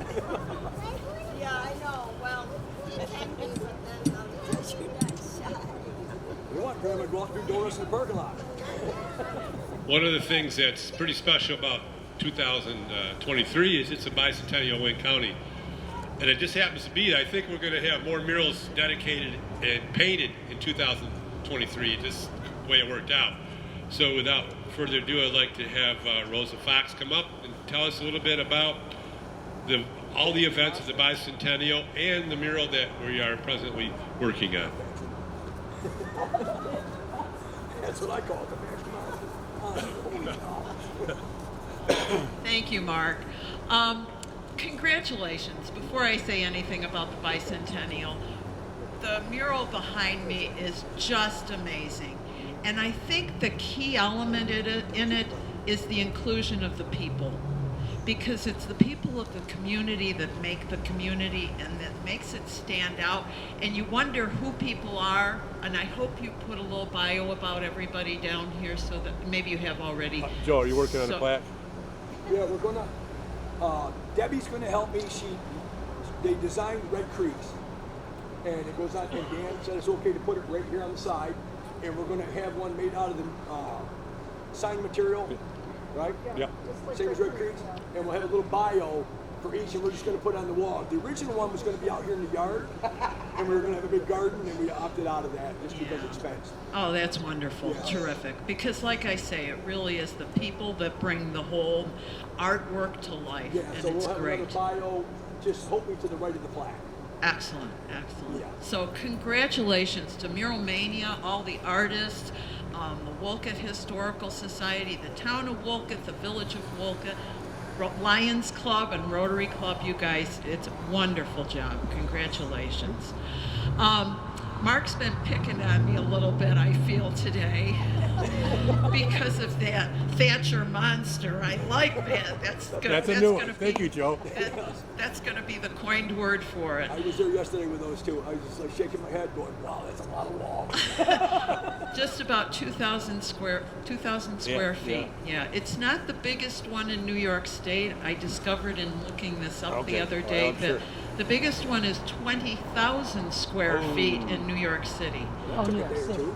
Yeah, I know. Well, you can be, but then because you're not shy. You want Grandma to go out and do donuts in the parking lot. One of the things that's pretty special about 2023 is it's a bicentennial of Wayne County. And it just happens to be, I think we're going to have more murals dedicated and painted in 2023, just the way it worked out. So without further ado, I'd like to have Rosa Fox come up and tell us a little bit about all the events of the bicentennial and the mural that we are presently working on. That's what I call it, the Thank you, Mark. Congratulations. Before I say anything about the bicentennial, the mural behind me is just amazing. And I think the key element in it is the inclusion of the people. Because it's the people of the community that make the community and that makes it stand out. And you wonder who people are. And I hope you put a little bio about everybody down here so that maybe you have already. Joe, are you working on a plaque? Yeah, we're gonna. Debbie's gonna help me. They designed Red Creeks, and it goes on. And Dan said it's okay to put it right here on the side, and we're gonna have one made out of the sign material, right? Yeah. Same as Red Creeks, and we'll have a little bio for each, and we're just gonna put it on the wall. The original one was gonna be out here in the yard, and we were gonna have a big garden, and we opted out of that just because it's expensive. Oh, that's wonderful. Yeah. Terrific. Because like I say, it really is the people that bring the whole artwork to life. Yeah, and so it's we'll have great. another bio, just hopefully to the right of the plaque. Excellent, excellent. Yeah. So congratulations to Mural Mania, all the artists, the Wolcott Historical Society, the town of Wolcott, the village of Wolcott, Lions Club and Rotary Club. You guys, it's a wonderful job. Congratulations. Mark's been picking on me a little bit, I feel, today because of that Thatcher monster. I like that. That's a new one. Thank you, Joe. That's going to be the coined word for it. I was there yesterday with those two. I was just like shaking my head going, wow, that's a lot of walls. Just about 2,000 square feet. Yeah, it's not the biggest one in New York State. I discovered in looking this up the other day that the biggest one is 20,000 square feet in New York City. Oh, New York City.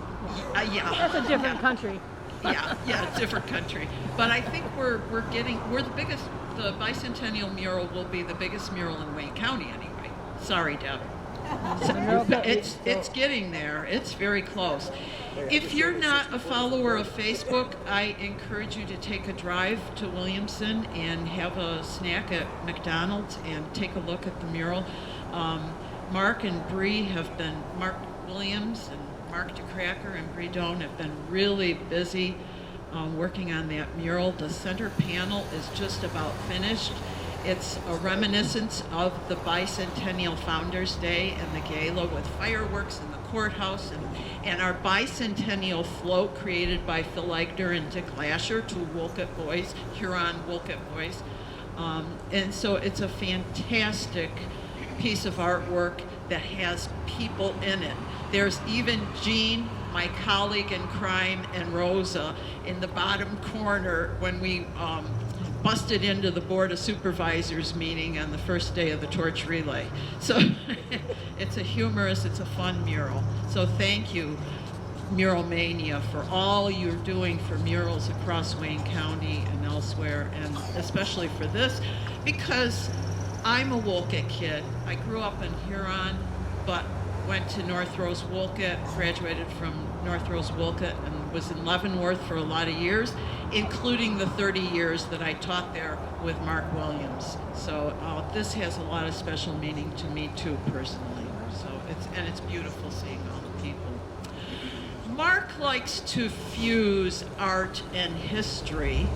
Yeah. That's a different country. Yeah, different country. But I think we're the biggest. The bicentennial mural will be the biggest mural in Wayne County anyway. Sorry, Deb. It's getting there. It's very close. If you're not a follower of Facebook, I encourage you to take a drive to Williamson and have a snack at McDonald's and take a look at the mural. Mark and Bree Mark Williams and Mark DeCracker and Bree Doan have been really busy working on that mural. The center panel is just about finished. It's a reminiscence of the bicentennial Founders Day and the gala with fireworks in the courthouse and our bicentennial float created by Phil Eichner and Dick Lasher, two Wolcott boys, Huron Wolcott boys. And so it's a fantastic piece of artwork that has people in it. There's even Jean, my colleague in crime, and Rosa in the bottom corner when we busted into the Board of Supervisors meeting on the first day of the torch relay. So it's it's a fun mural. So thank you, Mural Mania, for all you're doing for murals across Wayne County and elsewhere, and especially for this, because I'm a Wolcott kid. I grew up in Huron, but went to North Rose Wolcott, graduated from North Rose Wolcott, and was in Leavenworth for a lot of years, including the 30 years that I taught there with Mark Williams. So this has a lot of special meaning to me too, personally. So it's beautiful seeing all the people. Mark likes to fuse art and history,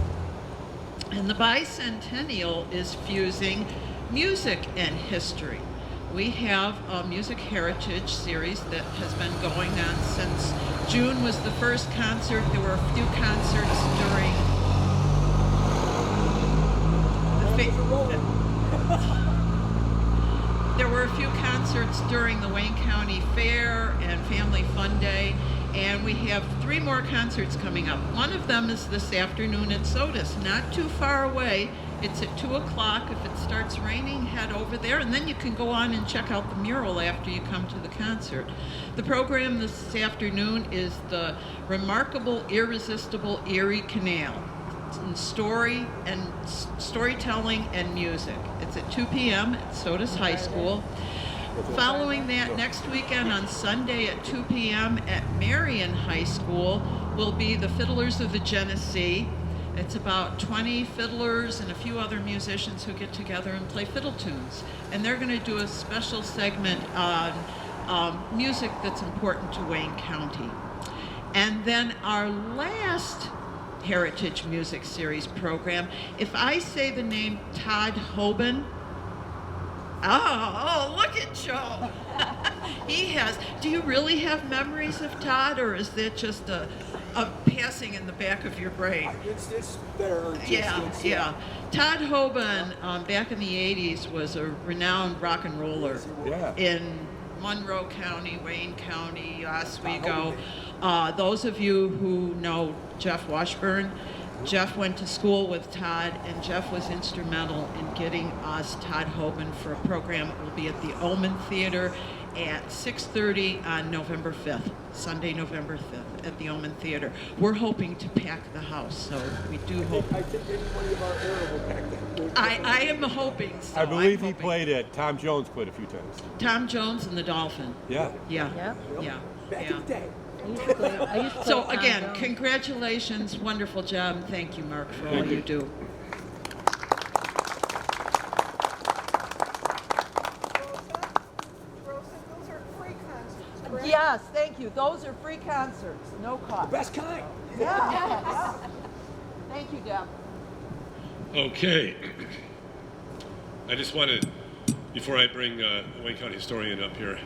and the bicentennial is fusing music and history. we have a music heritage series that has been going on since June was the first concert. There were a few concerts during there were a few concerts during the Wayne County Fair and Family Fun Day, and we have 3 more concerts coming up. One of them is this afternoon at Sodas, not too far away. It's at 2 o'clock. If it starts raining, head over there, and then you can go on and check out the mural after you come to the concert. The program this afternoon is the Remarkable, Irresistible Erie Canal. It's storytelling and music. It's at 2 p.m. at Sodas High School. Following that, next weekend on Sunday at 2 p.m. at Marion High School will be the Fiddlers of the Genesee. It's about 20 fiddlers and a few other musicians who get together and play fiddle tunes. And they're going to do a special segment on music that's important to Wayne County. And then our last Heritage Music Series program, if I say the name Todd Hoban, oh, look at Joe. He has. Do you really have memories of Todd, or is that just a passing in the back of your brain? It's there. Yeah. Todd Hoban, back in the 80s, was a renowned rock and roller in Monroe County, Wayne County, Oswego. Those of you who know Jeff Washburn, Jeff went to school with Todd, and Jeff was instrumental in getting us Todd Hoban for a program. It will be at the Omen Theater at 6:30 on November 5th, Sunday, November 5th, at the Omen Theater. We're hoping to pack the house, so we do hope. I think anybody of our era will pack that. I am hoping so. I believe he played at Tom Jones played a few times. Tom Jones and the Dolphin. Yeah. Yeah. Back in the day. I used to So play again, Tom Jones. congratulations, wonderful job, and thank you, Mark, for all you do. Those are free concerts, correct? Yes, thank you. Those are free concerts, no cost. Best kind. Yeah. Thank you, Deb. Okay. I just want to, before I bring Wayne County historian up here,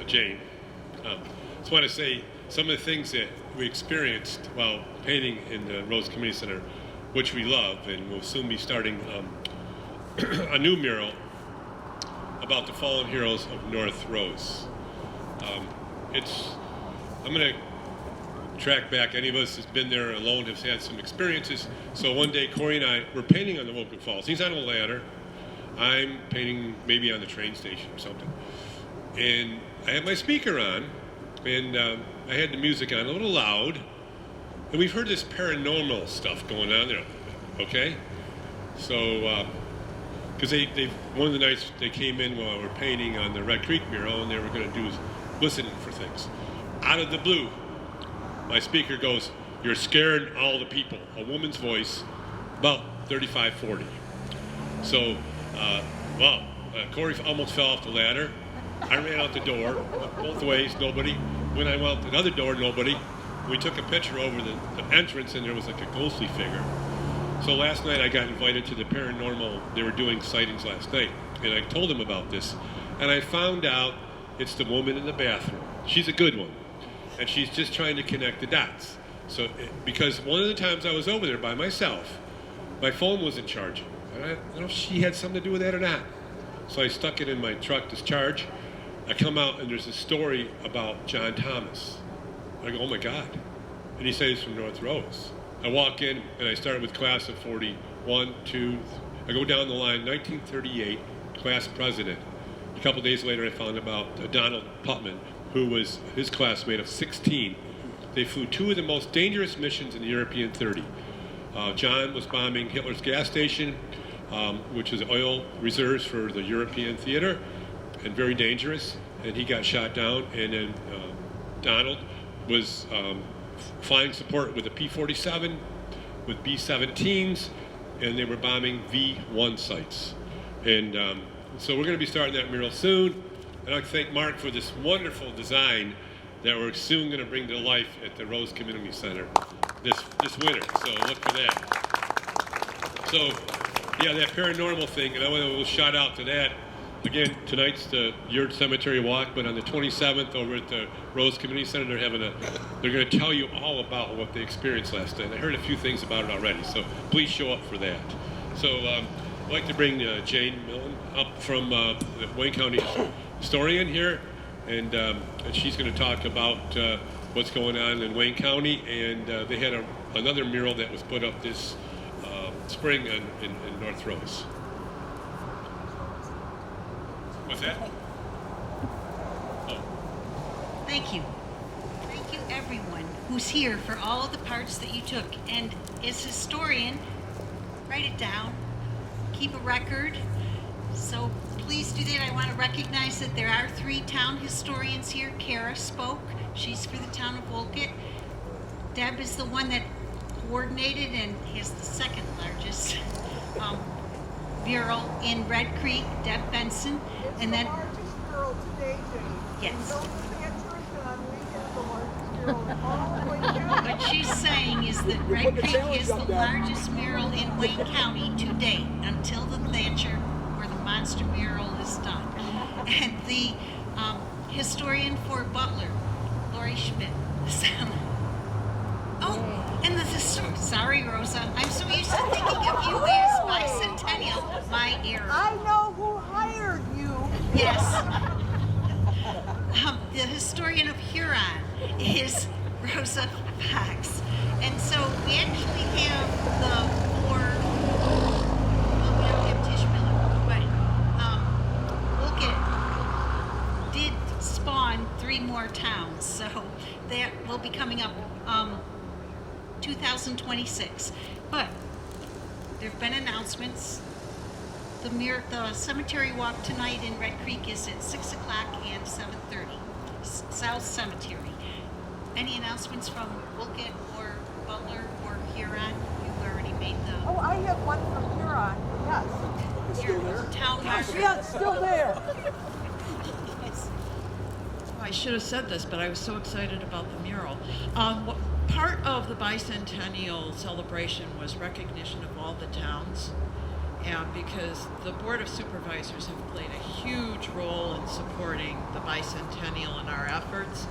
Jane, just want to say some of the things that we experienced while painting in the Rose Community Center, which we love, and we'll soon be starting a new mural about the fallen heroes of North Rose. I'm going to track back. Any of us has been there alone, has had some experiences. So one day, Corey and I were painting on the Wolcott Falls. He's on a ladder. I'm painting maybe on the train station or something. And I had my speaker on, and I had the music on a little loud. And we've heard this paranormal stuff going on there, okay? So, because one of the nights they came in while we were painting on the Red Creek mural, and they were going to do listening for things. Out of the blue, my speaker goes, "You're scaring all the people." A woman's voice, about 35, 40. So, Corey almost fell off the ladder. I ran out the door, both ways, nobody. When I went out the other door, nobody. We took a picture over the entrance, and there was like a ghostly figure. So last night I got invited to the paranormal. They were doing sightings last night, and I told them about this. And I found out it's the woman in the bathroom. She's a good one. And she's just trying to connect the dots. So, because one of the times I was over there by myself, my phone wasn't charging. And I don't know if she had something to do with that or not. So I stuck it in my truck to charge. I come out, and there's a story about John Thomas. I go, oh my God. And he said he's from North Rose. I walk in, and I started with class of 41, 2. I go down the line, 1938, class president. A couple days later, I found about Donald Putman, who was his classmate of 16. They flew 2 of the most dangerous missions in the European 30. John was bombing Hitler's gas station, which is oil reserves for the European theater, and very dangerous, and he got shot down. And then Donald was flying support with a P-47, with B-17s, and they were bombing V-1 sites. And so we're going to be starting that mural soon. And I'd like to thank Mark for this wonderful design that we're soon going to bring to life at the Rose Community Center this winter. So look for that. So, yeah, that paranormal thing, and I want to shout out to that. again, tonight's the Yurt Cemetery Walk, but on the 27th over at the Rose Community Center, they're going to tell you all about what they experienced last night. I heard a few things about it already, so please show up for that. So I'd like to bring Jane Millen up from the Wayne County historian here, and she's going to talk about what's going on in Wayne County, and they had another mural that was put up this spring in North Rose. What's that? Oh. Thank you. Thank you, everyone who's here for all of the parts that you took. And as historian, write it down, keep a record. So please do that. I want to recognize that there are 3 town historians here. Kara spoke. She's for the town of Wolcott. Deb is the one that coordinated and has the second largest mural in Red Creek, Deb Benson. And then largest mural today, Jane. Yes. Don't answer it, John. We have the largest mural in all of Wayne County. What she's saying is that Red Creek is the largest mural in Wayne County to date, until the Thatcher or the monster mural is done. And the historian for Butler, Lori Schmidt. And the sorry, Rosa. I'm so used to thinking of you as bicentennial. My error. I know who hired you. Yes. The historian of Huron is Rosa Fox. And so we actually have the 4, well, we don't have Tish Miller, but Wolcott did spawn 3 more towns. So that will be coming up 2026. But there have been announcements. The cemetery walk tonight in Red Creek is at 6 o'clock and 7:30. South Cemetery. Any announcements from Wolcott or Butler or Huron? You've already made the... Oh, I have one from Huron. Yes. Your town marker. Yeah, it's still there. I should have said this, but I was so excited about the mural. Part of the bicentennial celebration was recognition of all the towns, and because the Board of Supervisors have played a huge role in supporting the bicentennial in our efforts.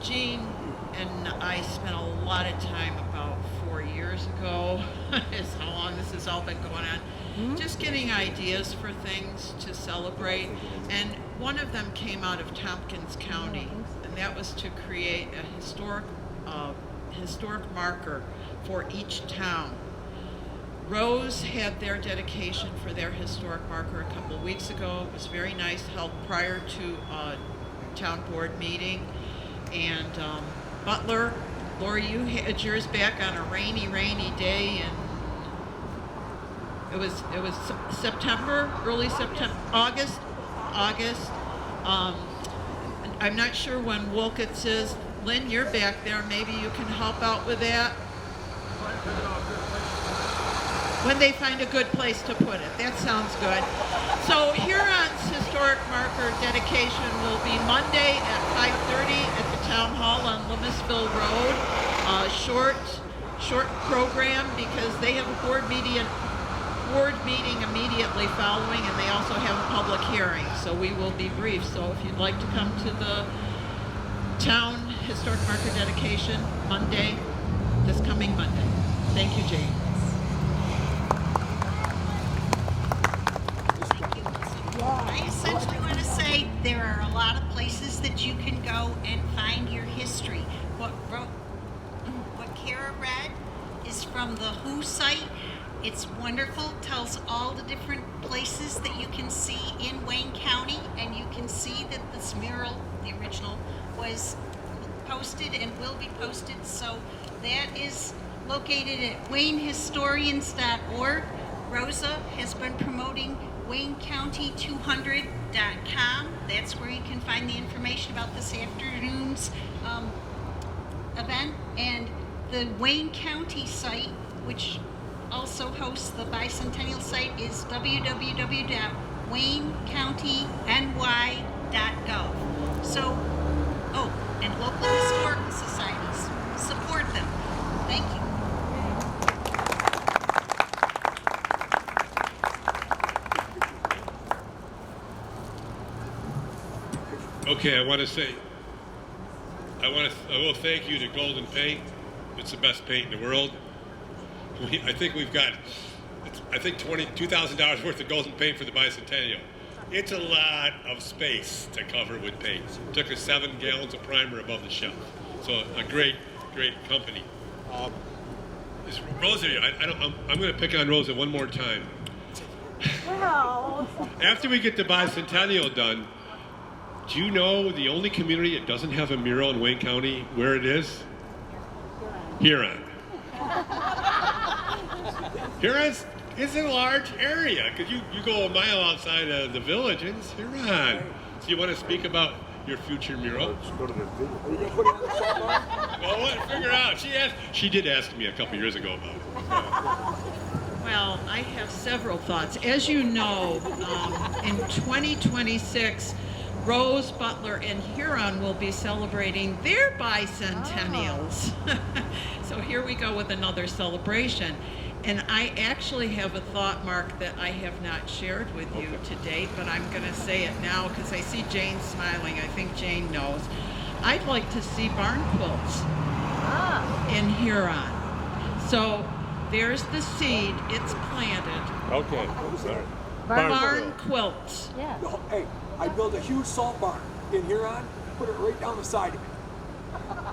Jean and I spent a lot of time about 4 years ago, is how long this has all been going on, just getting ideas for things to celebrate, and one of them came out of Tompkins County, and that was to create a historic marker for each town. Rose had their dedication for their historic marker a couple of weeks ago. It was very nice, held prior to a town board meeting. And Butler, Lori, you had yours back on a rainy day, and it was September, early September, August. I'm not sure when Wolcott's is. Lynn, you're back there. Maybe you can help out with that. When they find a good place to put it. That sounds good. So Huron's historic marker dedication will be Monday at 5:30 at the Town Hall on Limesville Road. Short program because they have a board meeting immediately following, and they also have a public hearing. So we will be brief. So if you'd like to come to the town historic marker dedication Monday, this coming Monday. Thank you, Jane. I essentially want to say there are a lot of places that you can go and find your history. What Kara read is from the Who site. It's wonderful, tells all the different places that you can see in Wayne County, and you can see that this mural, the original, was posted and will be posted. So that is located at waynehistorians.org. Rosa has been promoting WayneCounty200.com. That's where you can find the information about this afternoon's event. And the Wayne County site, which also hosts the bicentennial site, is www.waynecountyny.gov. So, and local historical societies, support them. Thank you. Okay, I will thank you to Golden Paint. It's the best paint in the world. I think we've got, $2,000 worth of Golden Paint for the bicentennial. It's a lot of space to cover with paint. It took us 7 gallons of primer above the shelf. So a great company. Is Rosa here? I'm going to pick on Rosa one more time. Well, After we get the bicentennial done, do you know the only community that doesn't have a mural in Wayne County where it is? Huron. Huron's is a large area because you go a mile outside of the village and it's Huron. So you want to speak about your future mural? Are you gonna put it on the salt line? Well, what? Figure out. She did ask me a couple years ago about it. Well, I have several thoughts. As you know, in 2026, Rose, Butler, and Huron will be celebrating their bicentennials. So here we go with another celebration. And I actually have a thought, Mark, that I have not shared with you to date, but I'm going to say it now because I see Jane smiling. I think Jane knows. I'd like to see barn quilts in Huron. So there's the seed. It's planted. Okay. Barn quilts. Yeah. No, hey, I built a huge salt barn in Huron, put it right down the side of it.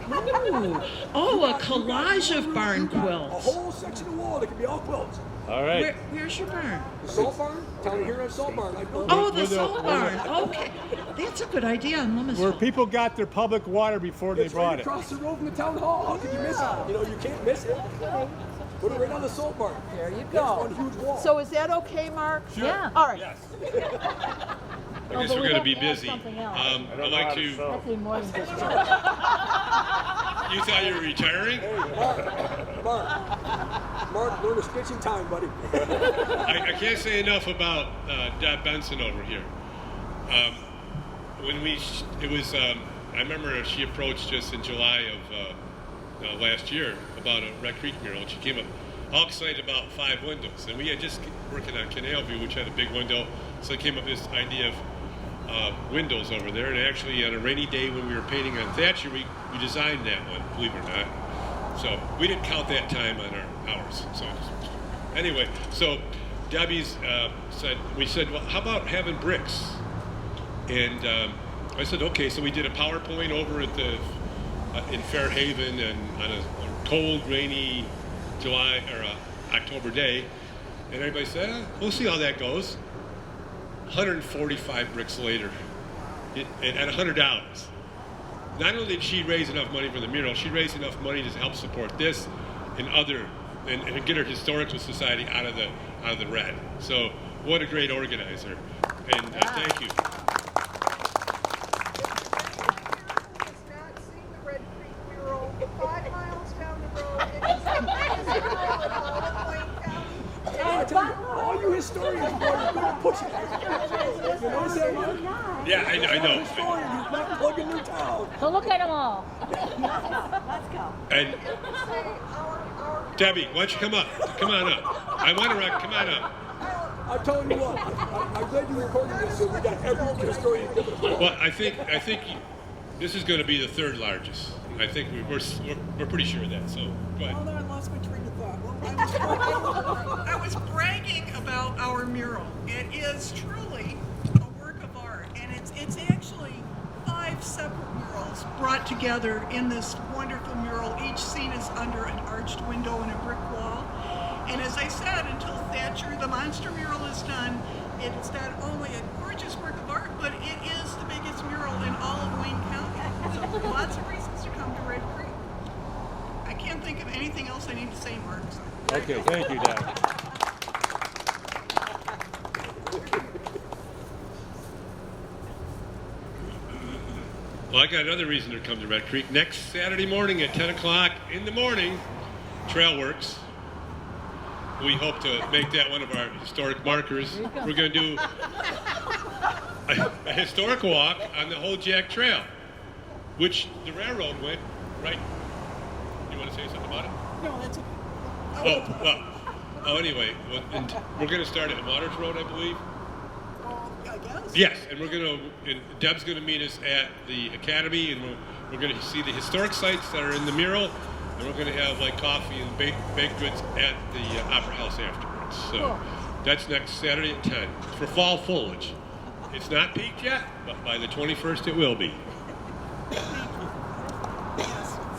Ooh. Oh, a collage of barn A quilts. whole section of wall that can be all quilts. All right. Where's your barn? The salt barn? Town of Huron salt barn. I built Oh, it. the salt barn. Okay. That's a good idea on Where Limesville. people got their public water before they It's brought right it. across the road from the town hall. How could you miss it? You know, you can't miss it. Put it right on the salt barn. there you That's go. one huge wall. So is that okay, Mark? Yeah. All right. I Oh, guess but we're we going to have be to add busy. something else. I'd like to. That's even more than just You thought you were retiring? Hey, Mark, learn a stitch in time, buddy. I can't say enough about Deb Benson over here. I remember she approached us in July of last year about a Red Creek mural, and she came up all excited about 5 windows. And we had just working on Canal View, which had a big window, so I came up with this idea of windows over there. And actually, on a rainy day when we were painting on Thatcher, we designed that one, believe it or not. So we didn't count that time on our hours. So anyway, so Debbie's we said, well, how about having bricks? And I said, okay. So we did a PowerPoint over at the in Fairhaven, and on a cold, rainy July or October day, and everybody said, we'll see how that goes. 145 bricks later, at $100. Not only did she raise enough money for the mural, she raised enough money to help support this and and get her historical society out of the red. So what a great organizer, and thank you. Has not seen the Red Creek mural 5 miles down the road. It is the biggest mural in all of Wayne County. I tell you, all you historians, boy, you're good at pushing it. You notice that, Mark? Yeah, I know. Historians, you're not plugging their town. So look at them all. Let's go. And Debbie, why don't you come up? Come on up. I want to come on up. I'm telling you what, I'm glad you recorded this, so we got every historian giving a Well, I think this is going to be the 3rd largest. I think we're pretty sure of that. So go ahead. Hold on, I lost my train of thought. I was bragging about our mural. It is truly a work of art, and it's actually 5 separate murals brought together in this wonderful mural. Each scene is under an arched window and a brick wall. And as I said, until Thatcher, the monster mural is done, it's not only a gorgeous work of art, but it is the biggest mural in all of Wayne County. So lots of reasons to come to Red Creek. I can't think of anything else I need to say, Mark. So there you Okay, go. thank you, Deb. Well, I got another reason to come to Red Creek. Next Saturday morning at 10 o'clock in the morning, Trail Works. We hope to make that one of our historic markers. We're going to do a historic walk on the whole Jack Trail, which the railroad went right. You want to say something about it? No, that's Anyway, and we're going to start at Waters Road, I believe. I Yes, and Deb's gonna meet us at the academy, and we're gonna see the historic sites that are in the mural, and we're gonna have like coffee and baked goods at the Opera House afterwards. So Cool. that's next Saturday at 10 for fall foliage. It's not peaked yet, but by the 21st it will be.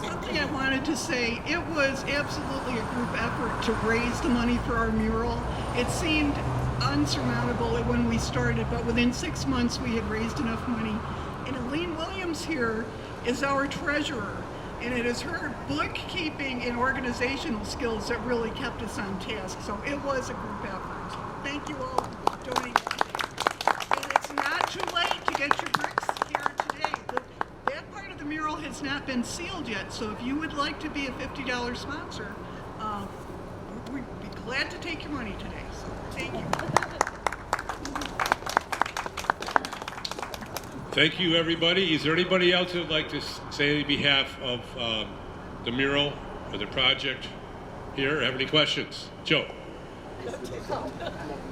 Something I wanted to say, it was absolutely a group effort to raise the money for our mural. It seemed unsurmountable when we started, but within 6 months we had raised enough money. And Aline Williams here is our treasurer, and it is her bookkeeping and organizational skills that really kept us on task. So it was a group effort. Thank you all for donating today. And it's not too late to get your bricks here today. That part of the mural has not been sealed yet, so if you would like to be a $50 sponsor, we'd be glad to take your money today. So thank you. Thank you, everybody. Is there anybody else who would like to say on behalf of the mural or the project here? Have any questions? Joe?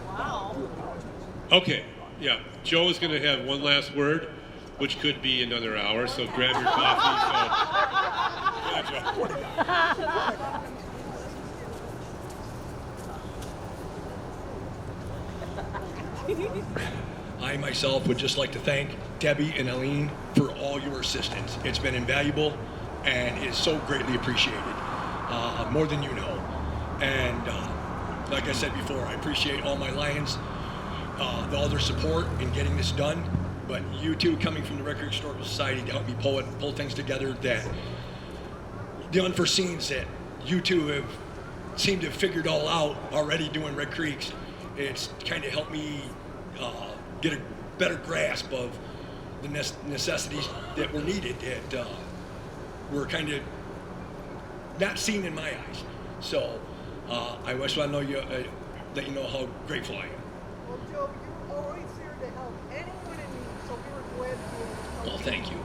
Wow. Okay, yeah. Joe is going to have one last word, which could be another hour, so grab your coffee. So. Yeah, Joe. I myself would just like to thank Debbie and Aline for all your assistance. It's been invaluable and it is so greatly appreciated, more than you know. And like I said before, I appreciate all my Lions, all their support in getting this done. But you two coming from the Record Historical Society to help me pull things together, that the unforeseens that you two have seemed to have figured all out already doing Red Creeks, it's kind of helped me get a better grasp of the necessities that were needed that were kind of not seen in my eyes. So I just want to let you know how grateful I am. Well, Joe, you're always here to help anyone in need, so we were glad to help. Well, thank you.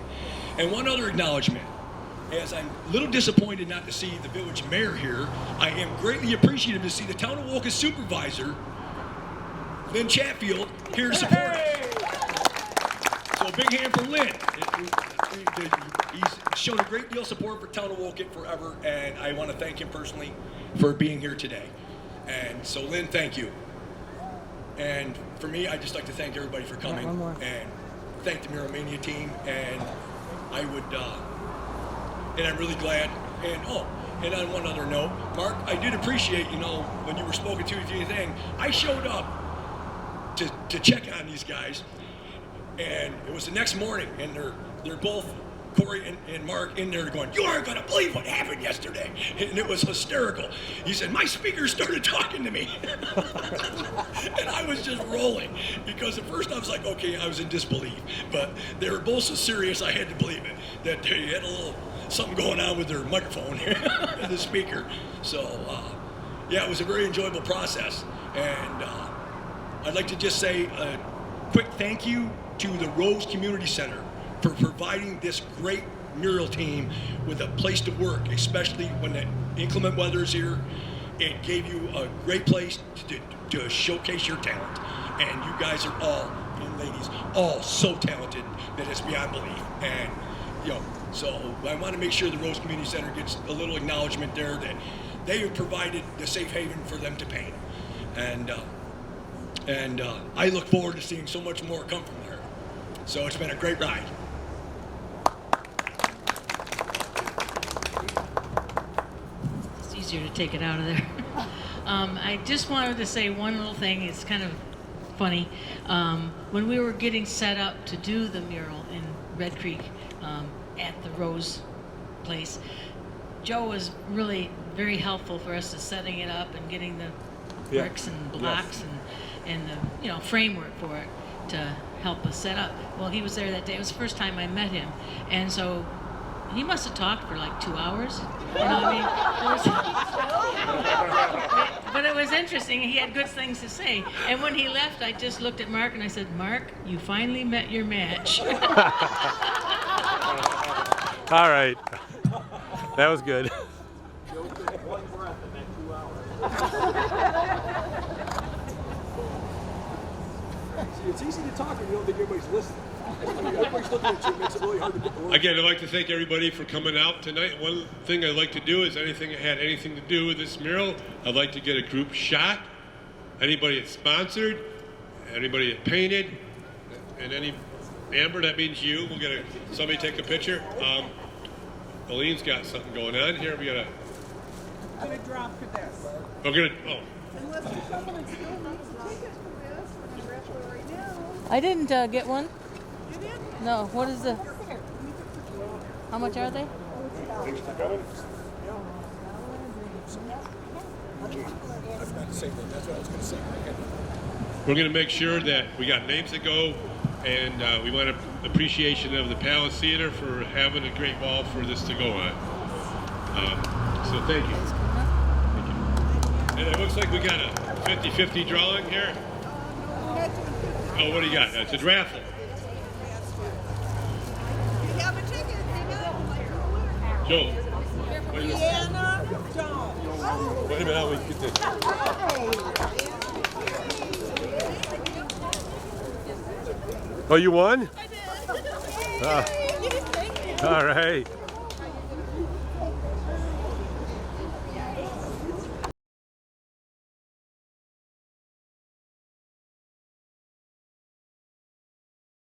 And one other acknowledgement. As I'm a little disappointed not to see the village mayor here, I am greatly appreciative to see the town of Wolcott supervisor, Lynn Chatfield, here to support us. So a big hand for Lynn. He's shown a great deal of support for town of Wolcott forever, and I want to thank him personally for being here today. And so Lynn, thank you. And for me, I'd just like to thank everybody for coming and thank the Mural Mania team. And I would, and I'm really glad. And on one other note, Mark, I did appreciate, when you were spoken to the thing, I showed up to check on these guys, and it was the next morning, and they're both, Corey and Mark, in there going, "You aren't gonna believe what happened yesterday," and it was hysterical. He said, "My speaker started talking to me," and I was just rolling, because at first I was like, okay, I was in disbelief, but they were both so serious I had to believe it, that they had a little something going on with their microphone and the speaker. So yeah, it was a very enjoyable process, and I'd like to just say a quick thank you to the Rose Community Center for providing this great mural team with a place to work, especially when the inclement weather is here. It gave you a great place to showcase your talent, and you guys are all, and ladies, all so talented that it's beyond belief. And so I want to make sure the Rose Community Center gets a little acknowledgement there that they have provided the safe haven for them to paint. And I look forward to seeing so much more come from there. So it's been a great ride. It's easier to take it out of there. I just wanted to say one little thing. It's kind of funny. When we were getting set up to do the mural in Red Creek at the Rose place, Joe was really very helpful for us to setting it up and getting the bricks and blocks and the framework for it to help us set up. Well, he was there that day. It was the first time I met him, and so he must have talked for like 2 hours. But it was interesting. He had good things to say. And when he left, I just looked at Mark and I said, "Mark, you finally met your match." All right. That was good. it's easy to talk when you don't think everybody's listening. I mean, everybody's looking at you. It makes it really hard to get the word. Again, I'd like to thank everybody for coming out tonight. One thing I'd like to do is anything that had anything to do with this mural, I'd like to get a group shot. Anybody that sponsored, anybody that painted, and any Amber, that means you. We'll get somebody take a picture. Eileen's got something going on here. We got I'm gonna drop for this. We're gonna. Oh. Unless there's someone that still needs tickets for this, and I'm wrestling right now. I didn't get one. You did? No. What is the? How much are they? Thanks for coming. I forgot to say that. That's what I was going to say. We're going to make sure that we got names that go, and we want an appreciation of the Palace Theater for having a great wall for this to go on. So thank you. Thank you. And it looks like we got a 50-50 drawing here. Oh, what do you got? It's a raffle. You have a ticket. Hang on. Joe. Deanna Dawn. Wait a minute, how we get this? Oh, you won? I did. All right.